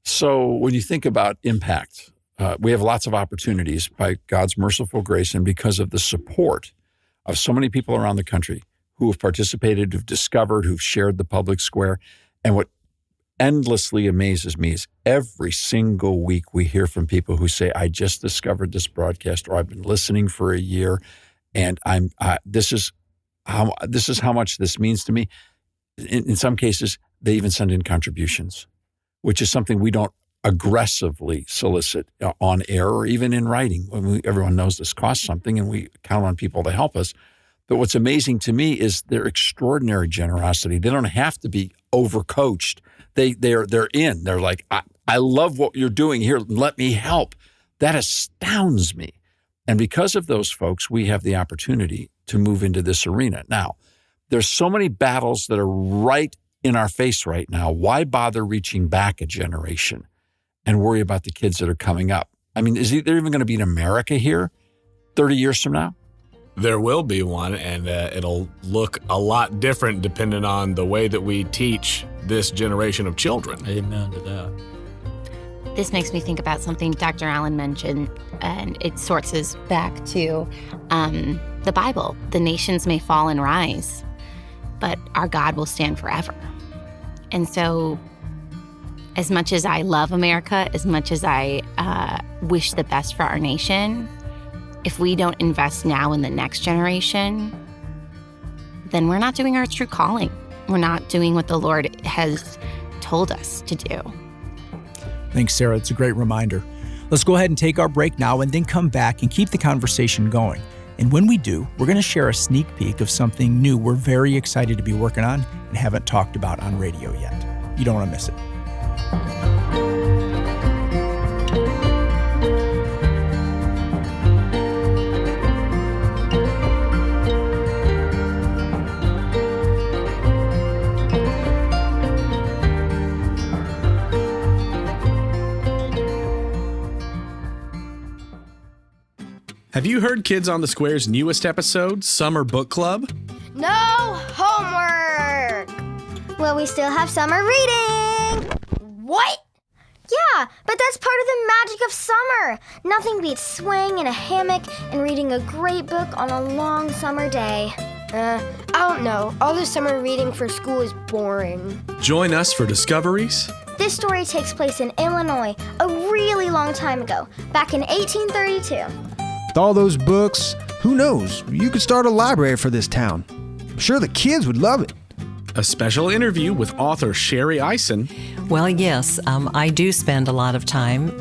Speaker 2: So when you think about impact, we have lots of opportunities by God's merciful grace and because of the support of so many people around the country who have participated, who've discovered, who've shared the public square. And what endlessly amazes me is every single week we hear from people who say, I just discovered this broadcast, or I've been listening for a year, and this is how much this means to me. In some cases, they even send in contributions, which is something we don't aggressively solicit on air or even in writing. Everyone knows this costs something, and we count on people to help us. But what's amazing to me is their extraordinary generosity. They don't have to be overcoached. They're in. They're like, I love what you're doing here. Let me help. That astounds me. And because of those folks, we have the opportunity to move into this arena. Now, there's so many battles that are right in our face right now. Why bother reaching back a generation and worry about the kids that are coming up? I mean, is there even going to be an America here 30 years from now?
Speaker 6: There will be one, and it'll look a lot different depending on the way that we teach this generation of children.
Speaker 5: Amen to that.
Speaker 8: This makes me think about something Dr. Allen mentioned, and it sorts us back to the Bible. The nations may fall and rise, but our God will stand forever. And so, as much as I love America, as much as I wish the best for our nation, if we don't invest now in the next generation, then we're not doing our true calling. We're not doing what the Lord has told us to do.
Speaker 1: Thanks, Sarah. It's a great reminder. Let's go ahead and take our break now and then come back and keep the conversation going. And when we do, we're going to share a sneak peek of something new we're very excited to be working on and haven't talked about on radio yet. You don't want to miss it.
Speaker 6: Have you heard Kids on the Square's newest episode, Summer Book Club?
Speaker 9: No homework! Well, we still have summer reading! What? Yeah, but that's part of the magic of summer. Nothing beats swaying in a hammock and reading a great book on a long summer day.
Speaker 10: I don't know. All the summer reading for school is boring.
Speaker 6: Join us for discoveries.
Speaker 9: This story takes place in Illinois a really long time ago, back in 1832.
Speaker 11: With all those books, who knows? You could start a library for this town. I'm sure the kids would love it.
Speaker 6: A special interview with author Sherry Eisen.
Speaker 12: Well, yes, I do spend a lot of time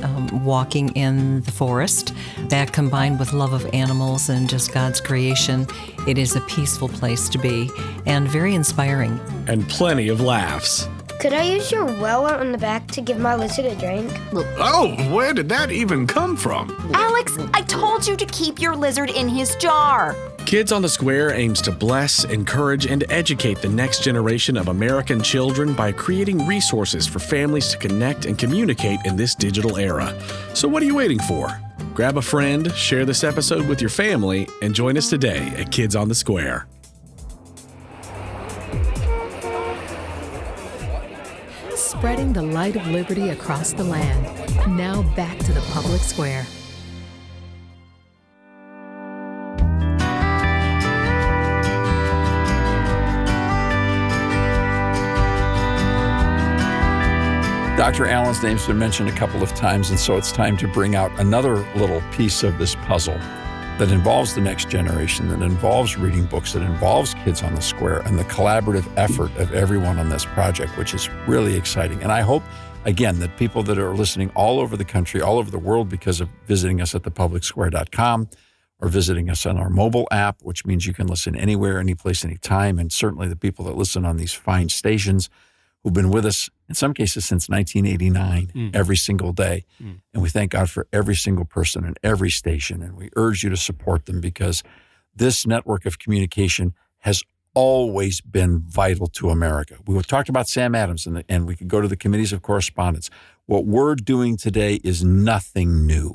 Speaker 12: walking in the forest. That combined with love of animals and just God's creation, it is a peaceful place to be and very inspiring.
Speaker 6: And plenty of laughs.
Speaker 10: Could I use your well out in the back to give my lizard a drink?
Speaker 6: Oh, where did that even come from?
Speaker 13: Alex, I told you to keep your lizard in his jar.
Speaker 6: Kids on the Square aims to bless, encourage, and educate the next generation of American children by creating resources for families to connect and communicate in this digital era. So what are you waiting for? Grab a friend, share this episode with your family, and join us today at Kids on the Square.
Speaker 7: Spreading the light of liberty across the land. Now back to the public square.
Speaker 2: Dr. Allen's name's been mentioned a couple of times, and so it's time to bring out another little piece of this puzzle that involves the next generation, that involves reading books, that involves Kids on the Square, and the collaborative effort of everyone on this project, which is really exciting. And I hope, again, that people that are listening all over the country, all over the world, because of visiting us at thepublicsquare.com or visiting us on our mobile app, which means you can listen anywhere, anyplace, anytime, and certainly the people that listen on these fine stations who've been with us, in some cases, since 1989, every single day. And we thank God for every single person and every station. And we urge you to support them because this network of communication has always been vital to America. We talked about Sam Adams, and we could go to the committees of correspondence. What we're doing today is nothing new.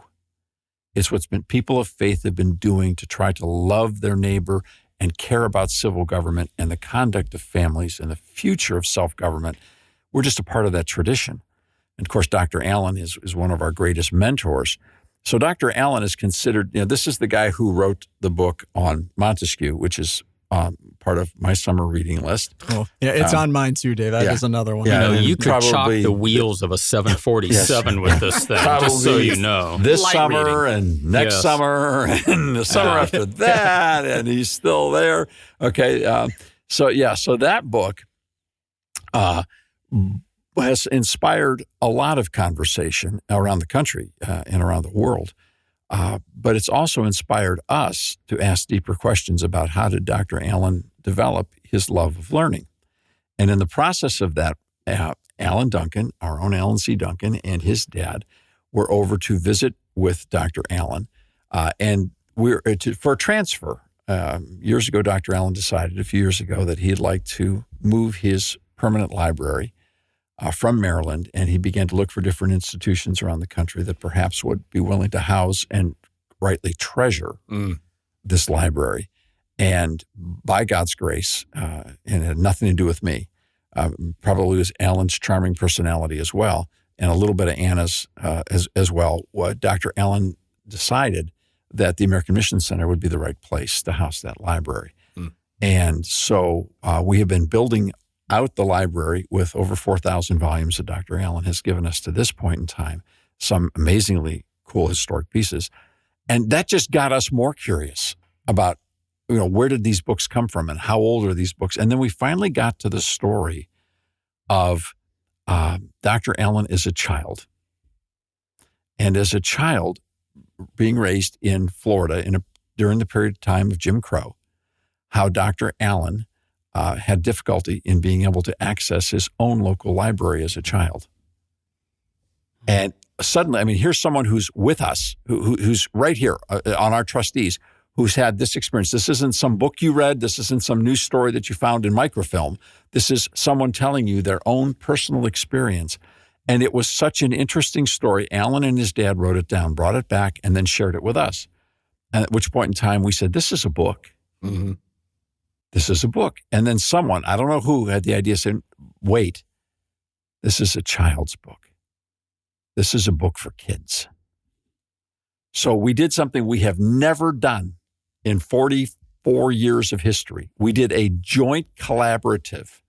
Speaker 2: It's what's been people of faith have been doing to try to love their neighbor and care about civil government and the conduct of families and the future of self-government. We're just a part of that tradition. And of course, Dr. Allen is one of our greatest mentors. So Dr. Allen is considered, this is the guy who wrote the book on Montesquieu, which is part of my summer reading list.
Speaker 1: Oh, yeah, it's on mine too, Dave. That is another one.
Speaker 5: Yeah, you could chop the wheels of a 747 with this thing, just so you know.
Speaker 2: This summer and next summer and the summer after that, and he's still there. Okay, so that book has inspired a lot of conversation around the country and around the world. But it's also inspired us to ask deeper questions about how did Dr. Allen develop his love of learning. And in the process of that, Alan Duncan, our own Alan C. Duncan, and his dad were over to visit with Dr. Allen, and we're for a transfer. years ago, Dr. Allen decided a few years ago that he'd like to move his permanent library from Maryland, and he began to look for different institutions around the country that perhaps would be willing to house and rightly treasure this library. And by God's grace, and it had nothing to do with me, probably was Alan's charming personality as well, and a little bit of Anna's as well. Dr. Allen decided that the American Mission Center would be the right place to house that library. And so we have been building out the library with over 4,000 volumes that Dr. Allen has given us to this point in time, some amazingly cool historic pieces. And that just got us more curious about, where did these books come from and how old are these books? And then we finally got to the story of Dr. Allen as a child. And as a child, being raised in Florida during the period of time of Jim Crow, how Dr. Allen had difficulty in being able to access his own local library as a child. And suddenly, here's someone who's with us, who's right here on our trustees, who's had this experience. This isn't some book you read. This isn't some news story that you found in microfilm. This is someone telling you their own personal experience. And it was such an interesting story. Alan and his dad wrote it down, brought it back, and then shared it with us. And at which point in time we said, this is a book. Mm-hmm. This is a book. And then someone, I don't know who, had the idea, said, wait, this is a child's book. This is a book for kids. So we did something we have never done in 44 years of history. We did a joint collaborative.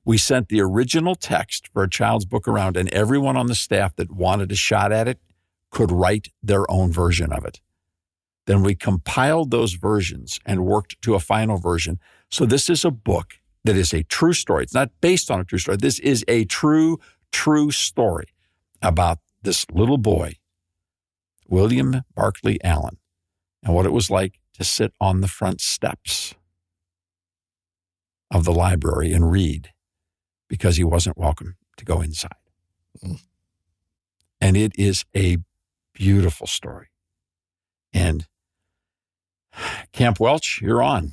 Speaker 2: We sent the original text for a child's book around, and everyone on the staff that wanted a shot at it could write their own version of it. Then we compiled those versions and worked to a final version. So this is a book that is a true story. It's not based on a true story. This is a true story about this little boy, William Barclay Allen, and what it was like to sit on the front steps of the library and read because he wasn't welcome to go inside. And it is a beautiful story. And Camp Welch, you're on.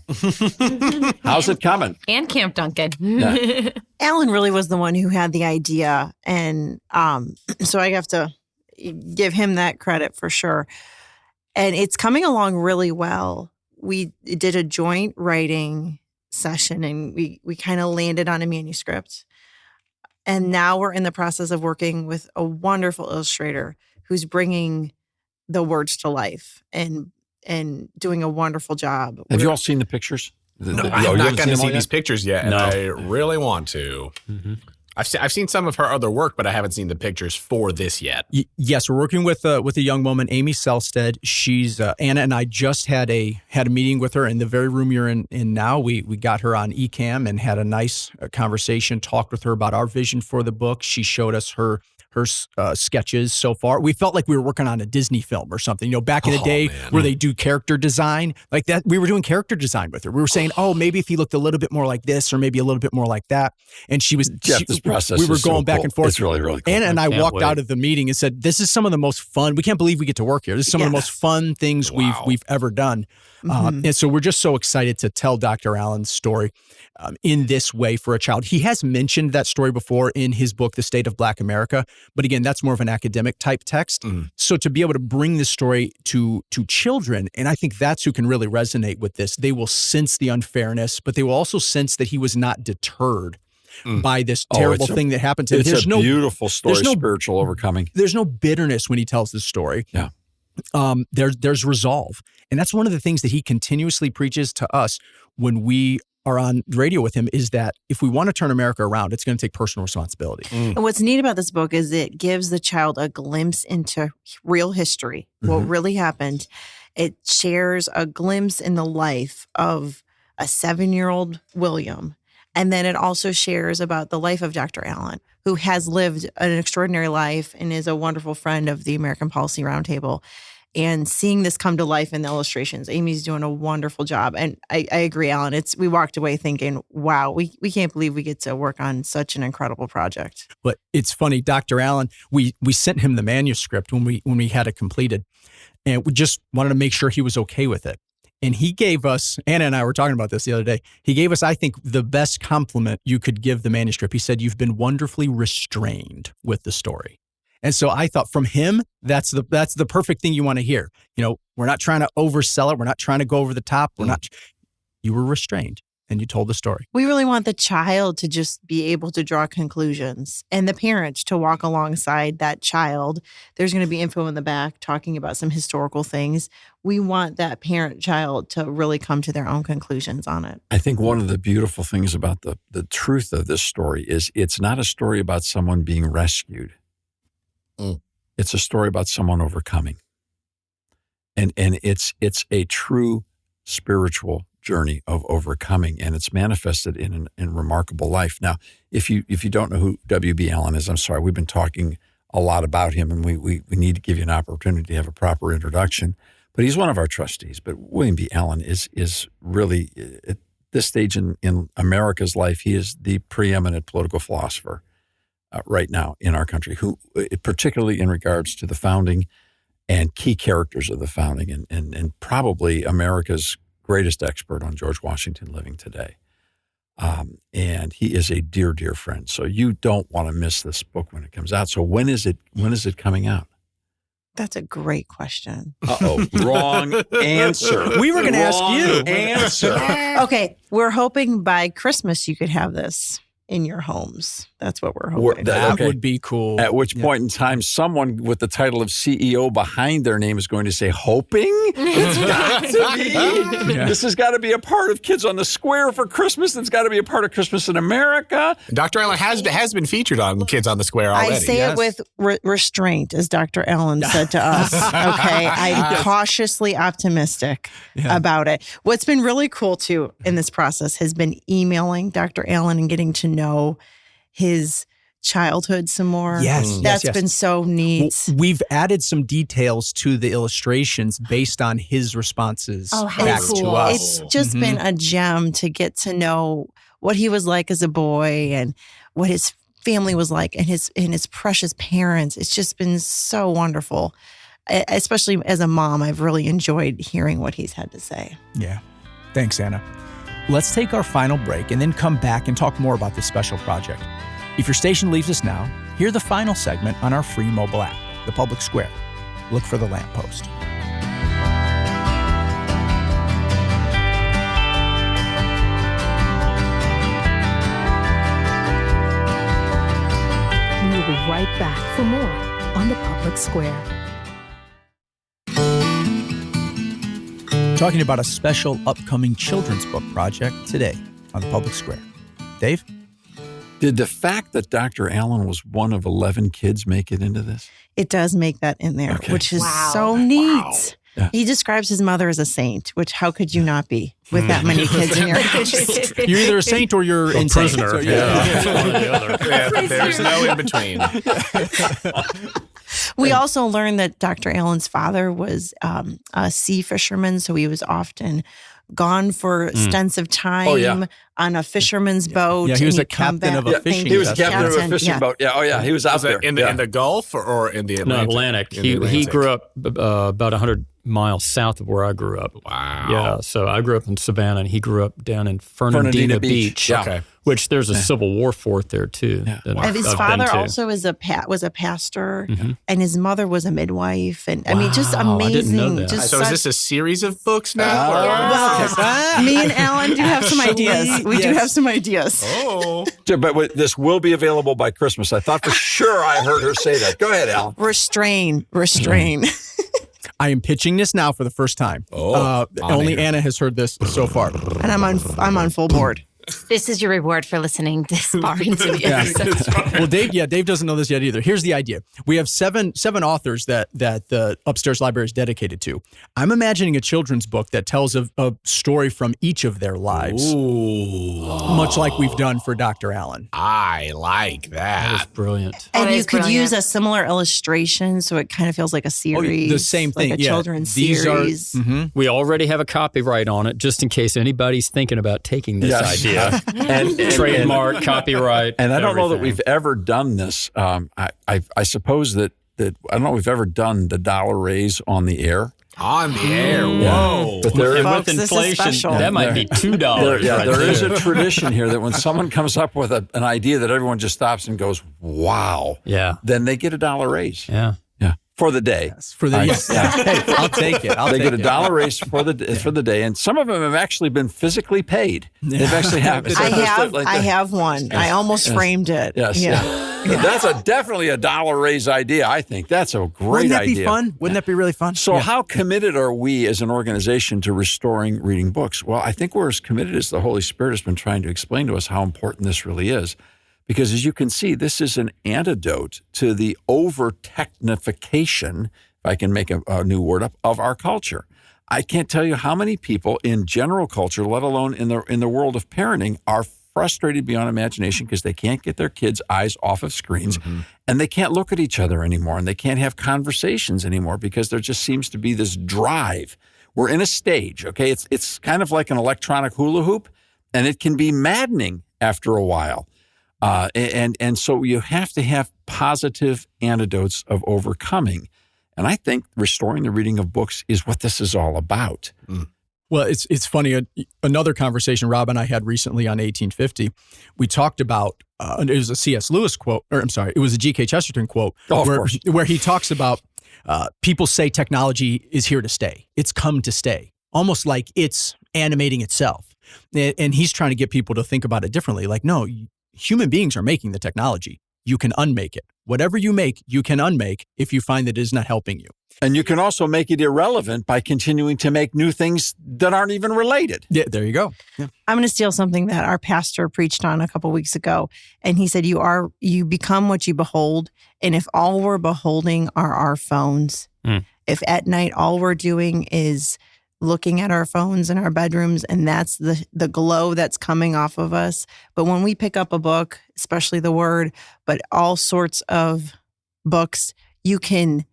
Speaker 2: How's it coming?
Speaker 8: And Camp Duncan.
Speaker 2: Yeah.
Speaker 4: Alan really was the one who had the idea. And so I have to give him that credit for sure. And it's coming along really well. We did a joint writing session and we kind of landed on a manuscript. And now we're in the process of working with a wonderful illustrator who's bringing the words to life and doing a wonderful job.
Speaker 2: Have you all seen the pictures?
Speaker 6: No, I have not gotten to see these pictures yet, and I really want to. Mm-hmm. I've seen some of her other work, but I haven't seen the pictures for this yet.
Speaker 1: Yes, we're working with a young woman, Amy Selstead. She's Anna and I just had a meeting with her in the very room you're in now. We got her on eCam and had a nice conversation, talked with her about our vision for the book. She showed us her sketches so far. We felt like we were working on a Disney film or something, back in the day where they do character design like that. We were doing character design with her. We were saying, maybe if he looked a little bit more like this or maybe a little bit more like that. And she was,
Speaker 2: this process
Speaker 1: we were going
Speaker 2: so
Speaker 1: back
Speaker 2: cool.
Speaker 1: and forth.
Speaker 2: It's really, really cool.
Speaker 1: Anna and I walked out of the meeting and said, this is some of the most fun. We can't believe we get to work here. This is some of the most fun things we've ever done. Mm-hmm. And so we're just so excited to tell Dr. Allen's story in this way for a child. He has mentioned that story before in his book, The State of Black America. But again, that's more of an academic type text. Mm. So to be able to bring this story to children, and I think that's who can really resonate with this. They will sense the unfairness, but they will also sense that he was not deterred by this terrible thing that happened to him.
Speaker 2: It's a beautiful story, spiritual overcoming.
Speaker 1: There's no bitterness when he tells this story.
Speaker 2: Yeah.
Speaker 1: There's resolve. And that's one of the things that he continuously preaches to us when we are on the radio with him, is that if we want to turn America around, it's going to take personal responsibility.
Speaker 4: And what's neat about this book is it gives the child a glimpse into real history, what really happened. It shares a glimpse in the life of a 7-year-old William. And then it also shares about the life of Dr. Allen, who has lived an extraordinary life and is a wonderful friend of the American Policy Roundtable. And seeing this come to life in the illustrations, Amy's doing a wonderful job. And I agree, Alan. We walked away thinking, wow, we can't believe we get to work on such an incredible project.
Speaker 1: But it's funny, Dr. Allen, we sent him the manuscript when we had it completed, and we just wanted to make sure he was okay with it. And he gave us, Anna and I were talking about this the other day. He gave us, I think, the best compliment you could give the manuscript. He said, "You've been wonderfully restrained with the story." And so I thought from him, that's the perfect thing you want to hear. We're not trying to oversell it. We're not trying to go over the top. You were restrained and you told the story.
Speaker 4: We really want the child to just be able to draw conclusions and the parent to walk alongside that child. There's going to be info in the back talking about some historical things. We want that parent-child to really come to their own conclusions on it.
Speaker 2: I think one of the beautiful things about the truth of this story is it's not a story about someone being rescued. It's a story about someone overcoming. And it's a true spiritual journey of overcoming, and it's manifested in remarkable life. Now, if you don't know who W.B. Allen is, I'm sorry. We've been talking a lot about him, and we need to give you an opportunity to have a proper introduction. But he's one of our trustees. But William B. Allen is really, at this stage in America's life, he is the preeminent political philosopher right now in our country, who, particularly in regards to the founding and key characters of the founding, and probably America's greatest expert on George Washington living today. And he is a dear, dear friend. So you don't want to miss this book when it comes out. So when is it coming out?
Speaker 4: That's a great question.
Speaker 2: Uh-oh, wrong answer.
Speaker 1: We were going to ask you.
Speaker 2: Answer.
Speaker 4: Okay, we're hoping by Christmas you could have this in your homes. That's what we're hoping.
Speaker 1: That would be cool.
Speaker 2: At which point in time, someone with the title of CEO behind their name is going to say, "Hoping? It's got to be. Yeah. This has got to be a part of Kids on the Square for Christmas. It's got to be a part of Christmas in America."
Speaker 6: Dr. Allen has been featured on Kids on the Square already.
Speaker 4: I say it with restraint, as Dr. Allen said to us. Okay, I'm cautiously optimistic about it. What's been really cool, too, in this process has been emailing Dr. Allen and getting to know his childhood some more.
Speaker 1: Yes.
Speaker 4: That's been so neat.
Speaker 1: We've added some details to the illustrations based on his responses back to us.
Speaker 4: It's just been a gem to get to know what he was like as a boy and what his family was like and his precious parents. It's just been so wonderful. Especially as a mom, I've really enjoyed hearing what he's had to say.
Speaker 1: Yeah. Thanks, Anna. Let's take our final break and then come back and talk more about this special project. If your station leaves us now, hear the final segment on our free mobile app, The Public Square. Look for the lamppost.
Speaker 7: We'll be right back for more on The Public Square.
Speaker 1: Talking about a special upcoming children's book project today on the Public Square. Dave?
Speaker 2: Did the fact that Dr. Allen was one of 11 kids make it into this?
Speaker 4: It does make that in there, which is so neat. Wow.
Speaker 2: Yeah.
Speaker 4: He describes his mother as a saint, which how could you not be with that many kids in your house?
Speaker 1: You're either a saint or you're insane.
Speaker 6: Prisoner.
Speaker 1: So,
Speaker 6: One or the other. There's no in between.
Speaker 4: We also learned that Dr. Allen's father was a sea fisherman, so he was often gone for stints of time on a fisherman's boat.
Speaker 1: Yeah, he was a captain of a fishing boat.
Speaker 2: He was a captain of a fishing boat. Yeah, oh yeah, he was out there.
Speaker 6: In the Gulf or in the Atlantic?
Speaker 5: No, Atlantic. He grew up about 100 miles south of where I grew up.
Speaker 6: Wow.
Speaker 5: Yeah, so I grew up in Savannah, and he grew up down in Fernandina Beach.
Speaker 2: Yeah. Okay.
Speaker 5: Which there's a Civil War fort there too. Yeah.
Speaker 4: And his father also was a pastor, and his mother was a midwife, and I mean, just amazing.
Speaker 5: I didn't know that.
Speaker 6: So is this a series of books now?
Speaker 4: Well, me and Alan do have some ideas. We do have some ideas.
Speaker 6: Oh,
Speaker 2: but this will be available by Christmas. I thought for sure I heard her say that. Go ahead, Alan.
Speaker 4: Restrain.
Speaker 1: I am pitching this now for the first time. Only Anna has heard this so far,
Speaker 4: and I'm on full board.
Speaker 8: This is your reward for listening this far into the episode.
Speaker 1: Well, Dave doesn't know this yet either. Here's the idea. We have seven authors that the upstairs library is dedicated to. I'm imagining a children's book that tells a story from each of their lives.
Speaker 6: Ooh.
Speaker 1: Much like we've done for Dr. Allen.
Speaker 6: I like that.
Speaker 5: That was brilliant.
Speaker 4: And you could use a similar illustration, so it kind of feels like a series.
Speaker 1: The same thing,
Speaker 4: like a children's series.
Speaker 5: We already have a copyright on it, just in case anybody's thinking about taking this idea.
Speaker 2: And
Speaker 5: trademark, copyright,
Speaker 2: and I don't know that
Speaker 5: everything.
Speaker 2: we've ever done this. I suppose that I don't know if we've ever done the dollar raise on the air.
Speaker 6: On the air. Whoa.
Speaker 2: But there,
Speaker 5: And
Speaker 4: Folks,
Speaker 5: with
Speaker 4: this is
Speaker 5: inflation,
Speaker 4: special.
Speaker 5: that might be $2.
Speaker 2: There is a tradition here that when someone comes up with an idea that everyone just stops and goes, wow.
Speaker 5: Yeah.
Speaker 2: Then they get $1 raise.
Speaker 5: Yeah.
Speaker 2: Yeah. For the day.
Speaker 1: Yes, for the Hey, I'll take it.
Speaker 2: They get $1 raise for the day, and some of them have actually been physically paid. They've actually happened.
Speaker 4: I have one. I almost framed it.
Speaker 2: Yes.
Speaker 4: Yeah.
Speaker 2: That's definitely $1 raise idea. I think that's a great
Speaker 1: Wouldn't that
Speaker 2: idea.
Speaker 1: be fun? Wouldn't that be really fun?
Speaker 2: So how committed are we as an organization to restoring reading books? Well, I think we're as committed as the Holy Spirit has been trying to explain to us how important this really is. Because as you can see, this is an antidote to the over-technification, if I can make a new word up, of our culture. I can't tell you how many people in general culture, let alone in the world of parenting, are frustrated beyond imagination because they can't get their kids' eyes off of screens and they can't look at each other anymore and they can't have conversations anymore because there just seems to be this drive. We're in a stage, okay? It's kind of like an electronic hula hoop, and it can be maddening after a while. And so you have to have positive antidotes of overcoming. And I think restoring the reading of books is what this is all about.
Speaker 1: Well, it's funny. Another conversation Rob and I had recently on 1850, we talked about, it was a C.S. Lewis quote, or I'm sorry, it was a G.K. Chesterton quote, where he talks about people say technology is here to stay. It's come to stay, almost like it's animating itself. And he's trying to get people to think about it differently. Like, no, human beings are making the technology. You can unmake it. Whatever you make, you can unmake if you find that it is not helping you.
Speaker 2: And you can also make it irrelevant by continuing to make new things that aren't even related.
Speaker 1: Yeah, there you go. Yeah.
Speaker 4: I'm going to steal something that our pastor preached on a couple weeks ago. And he said, you become what you behold. And if all we're beholding are our phones, if at night all we're doing is looking at our phones in our bedrooms, and that's the glow that's coming off of us. But when we pick up a book, especially the Word, but all sorts of books, you can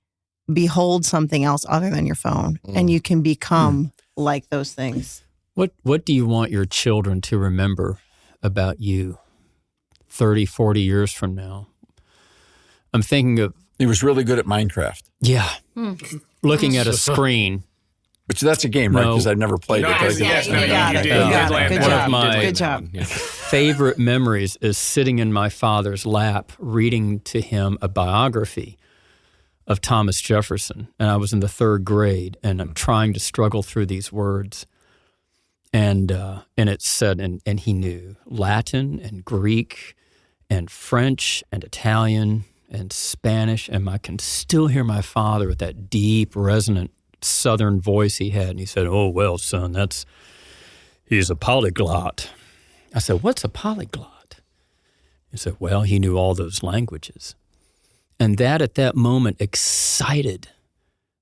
Speaker 4: behold something else other than your phone, and you can become like those things.
Speaker 5: What do you want your children to remember about you 30, 40 years from now? I'm thinking of...
Speaker 2: He was really good at Minecraft.
Speaker 5: Yeah. Looking at a screen.
Speaker 2: Which that's a game, right? Because I've never played it.
Speaker 5: One of my favorite memories is sitting in my father's lap reading to him a biography of Thomas Jefferson. And I was in the 3rd grade, and I'm trying to struggle through these words. And it said, and he knew Latin and Greek and French and Italian and Spanish. And I can still hear my father with that deep, resonant Southern voice he had, and he said, "Oh, well, son, he's a polyglot." I said, "What's a polyglot?" He said, "Well, he knew all those languages." And that at that moment excited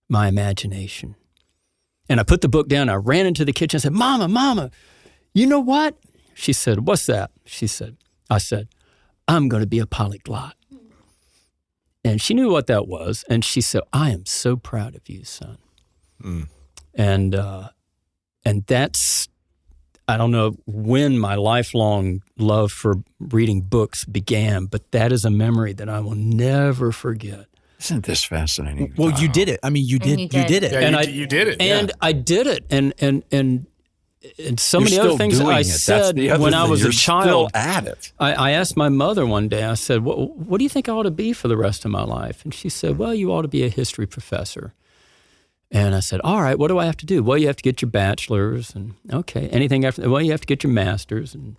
Speaker 5: my imagination. And I put the book down, I ran into the kitchen, I said, Mama, you know what? She said, "What's that?" I said, "I'm going to be a polyglot." And she knew what that was, and she said, "I am so proud of you, son." And that's, I don't know when my lifelong love for reading books began, but that is a memory that I will never forget.
Speaker 2: Isn't this fascinating?
Speaker 1: Well, you did it. I mean, you did it.
Speaker 6: Yeah,
Speaker 1: And
Speaker 6: you did it.
Speaker 5: And I did it. And so many other things that I said when I was a child.
Speaker 2: Still at it.
Speaker 5: I asked my mother one day, I said, what do you think I ought to be for the rest of my life? And she said, "Well, you ought to be a history professor." And I said, "All right, what do I have to do?" "Well, you have to get your bachelor's." And okay, anything after that? "Well, you have to get your master's." And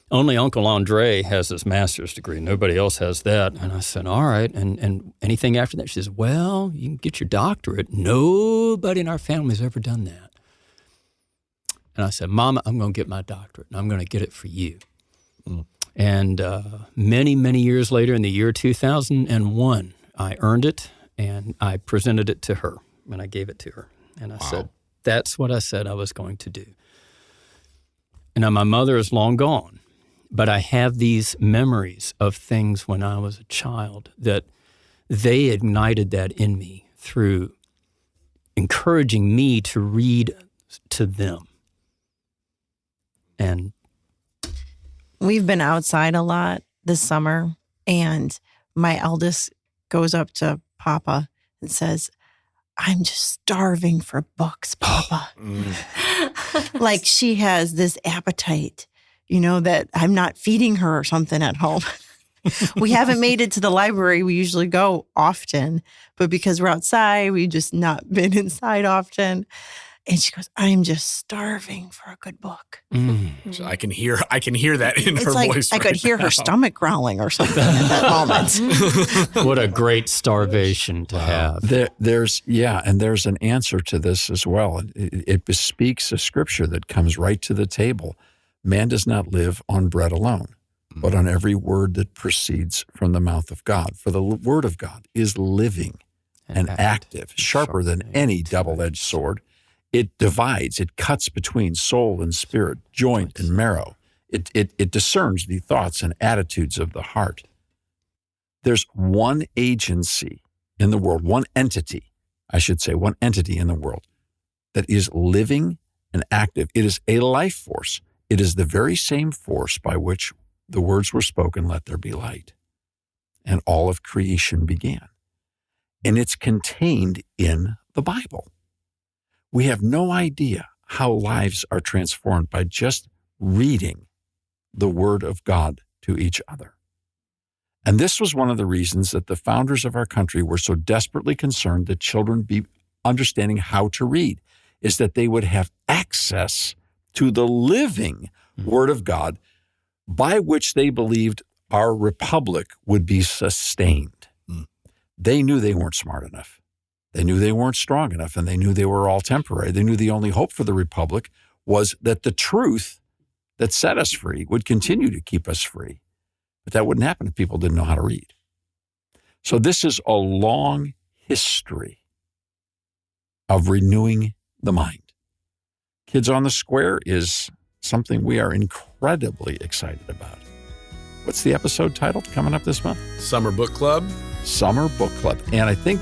Speaker 5: only Uncle Andre has his master's degree. Nobody else has that. And I said, "All right, and anything after that?" She says, "Well, you can get your doctorate." Nobody in our family's ever done that. And I said, "Mama, I'm going to get my doctorate, and I'm going to get it for you." And many, many years later, in the year 2001, I earned it, and I presented it to her. And I gave it to her. And I said, that's what I said I was going to do. And now my mother is long gone, but I have these memories of things when I was a child that they ignited that in me through encouraging me to read to them. And
Speaker 4: we've been outside a lot this summer, and my eldest goes up to Papa and says, I'm just starving for books, Papa. Like she has this appetite, that I'm not feeding her or something at home. We haven't made it to the library. We usually go often, but because we're outside, we've just not been inside often. And she goes, I'm just starving for a good book.
Speaker 6: So I can hear that in her voice.
Speaker 4: I could hear her stomach growling or something at that moment.
Speaker 5: What a great starvation to have.
Speaker 2: There's an answer to this as well. It bespeaks a scripture that comes right to the table. Man does not live on bread alone, but on every word that proceeds from the mouth of God. For the word of God is living and active, sharper than any double-edged sword. It divides, it cuts between soul and spirit, joint and marrow. It discerns the thoughts and attitudes of the heart. There's one agency in the world, one entity in the world that is living and active. It is a life force. It is the very same force by which the words were spoken, let there be light. And all of creation began. And it's contained in the Bible. We have no idea how lives are transformed by just reading the Word of God to each other. And this was one of the reasons that the founders of our country were so desperately concerned that children be understanding how to read, is that they would have access to the living Word of God by which they believed our republic would be sustained. They knew they weren't smart enough. They knew they weren't strong enough, and they knew they were all temporary. They knew the only hope for the republic was that the truth that set us free would continue to keep us free. But that wouldn't happen if people didn't know how to read. So this is a long history of renewing the mind. Kids on the Square is something we are incredibly excited about. What's the episode title coming up this month?
Speaker 6: Summer Book Club.
Speaker 2: Summer Book Club. And I think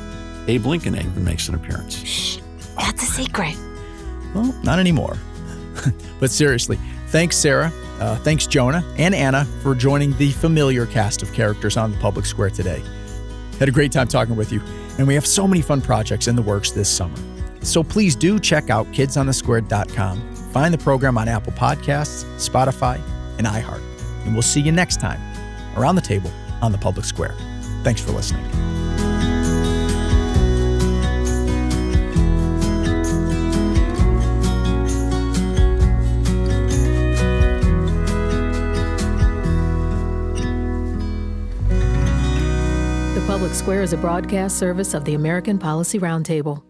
Speaker 2: Abe Lincoln even makes an appearance.
Speaker 8: Shh, that's a secret.
Speaker 1: Well, not anymore. But seriously, thanks, Sarah. Thanks, Jonah and Anna, for joining the familiar cast of characters on the Public Square today. Had a great time talking with you, and we have so many fun projects in the works this summer. So please do check out kidsonthesquare.com. Find the program on Apple Podcasts, Spotify, and iHeart. And we'll see you next time around the table on the Public Square. Thanks for listening.
Speaker 7: The Public Square is a broadcast service of the American Policy Roundtable.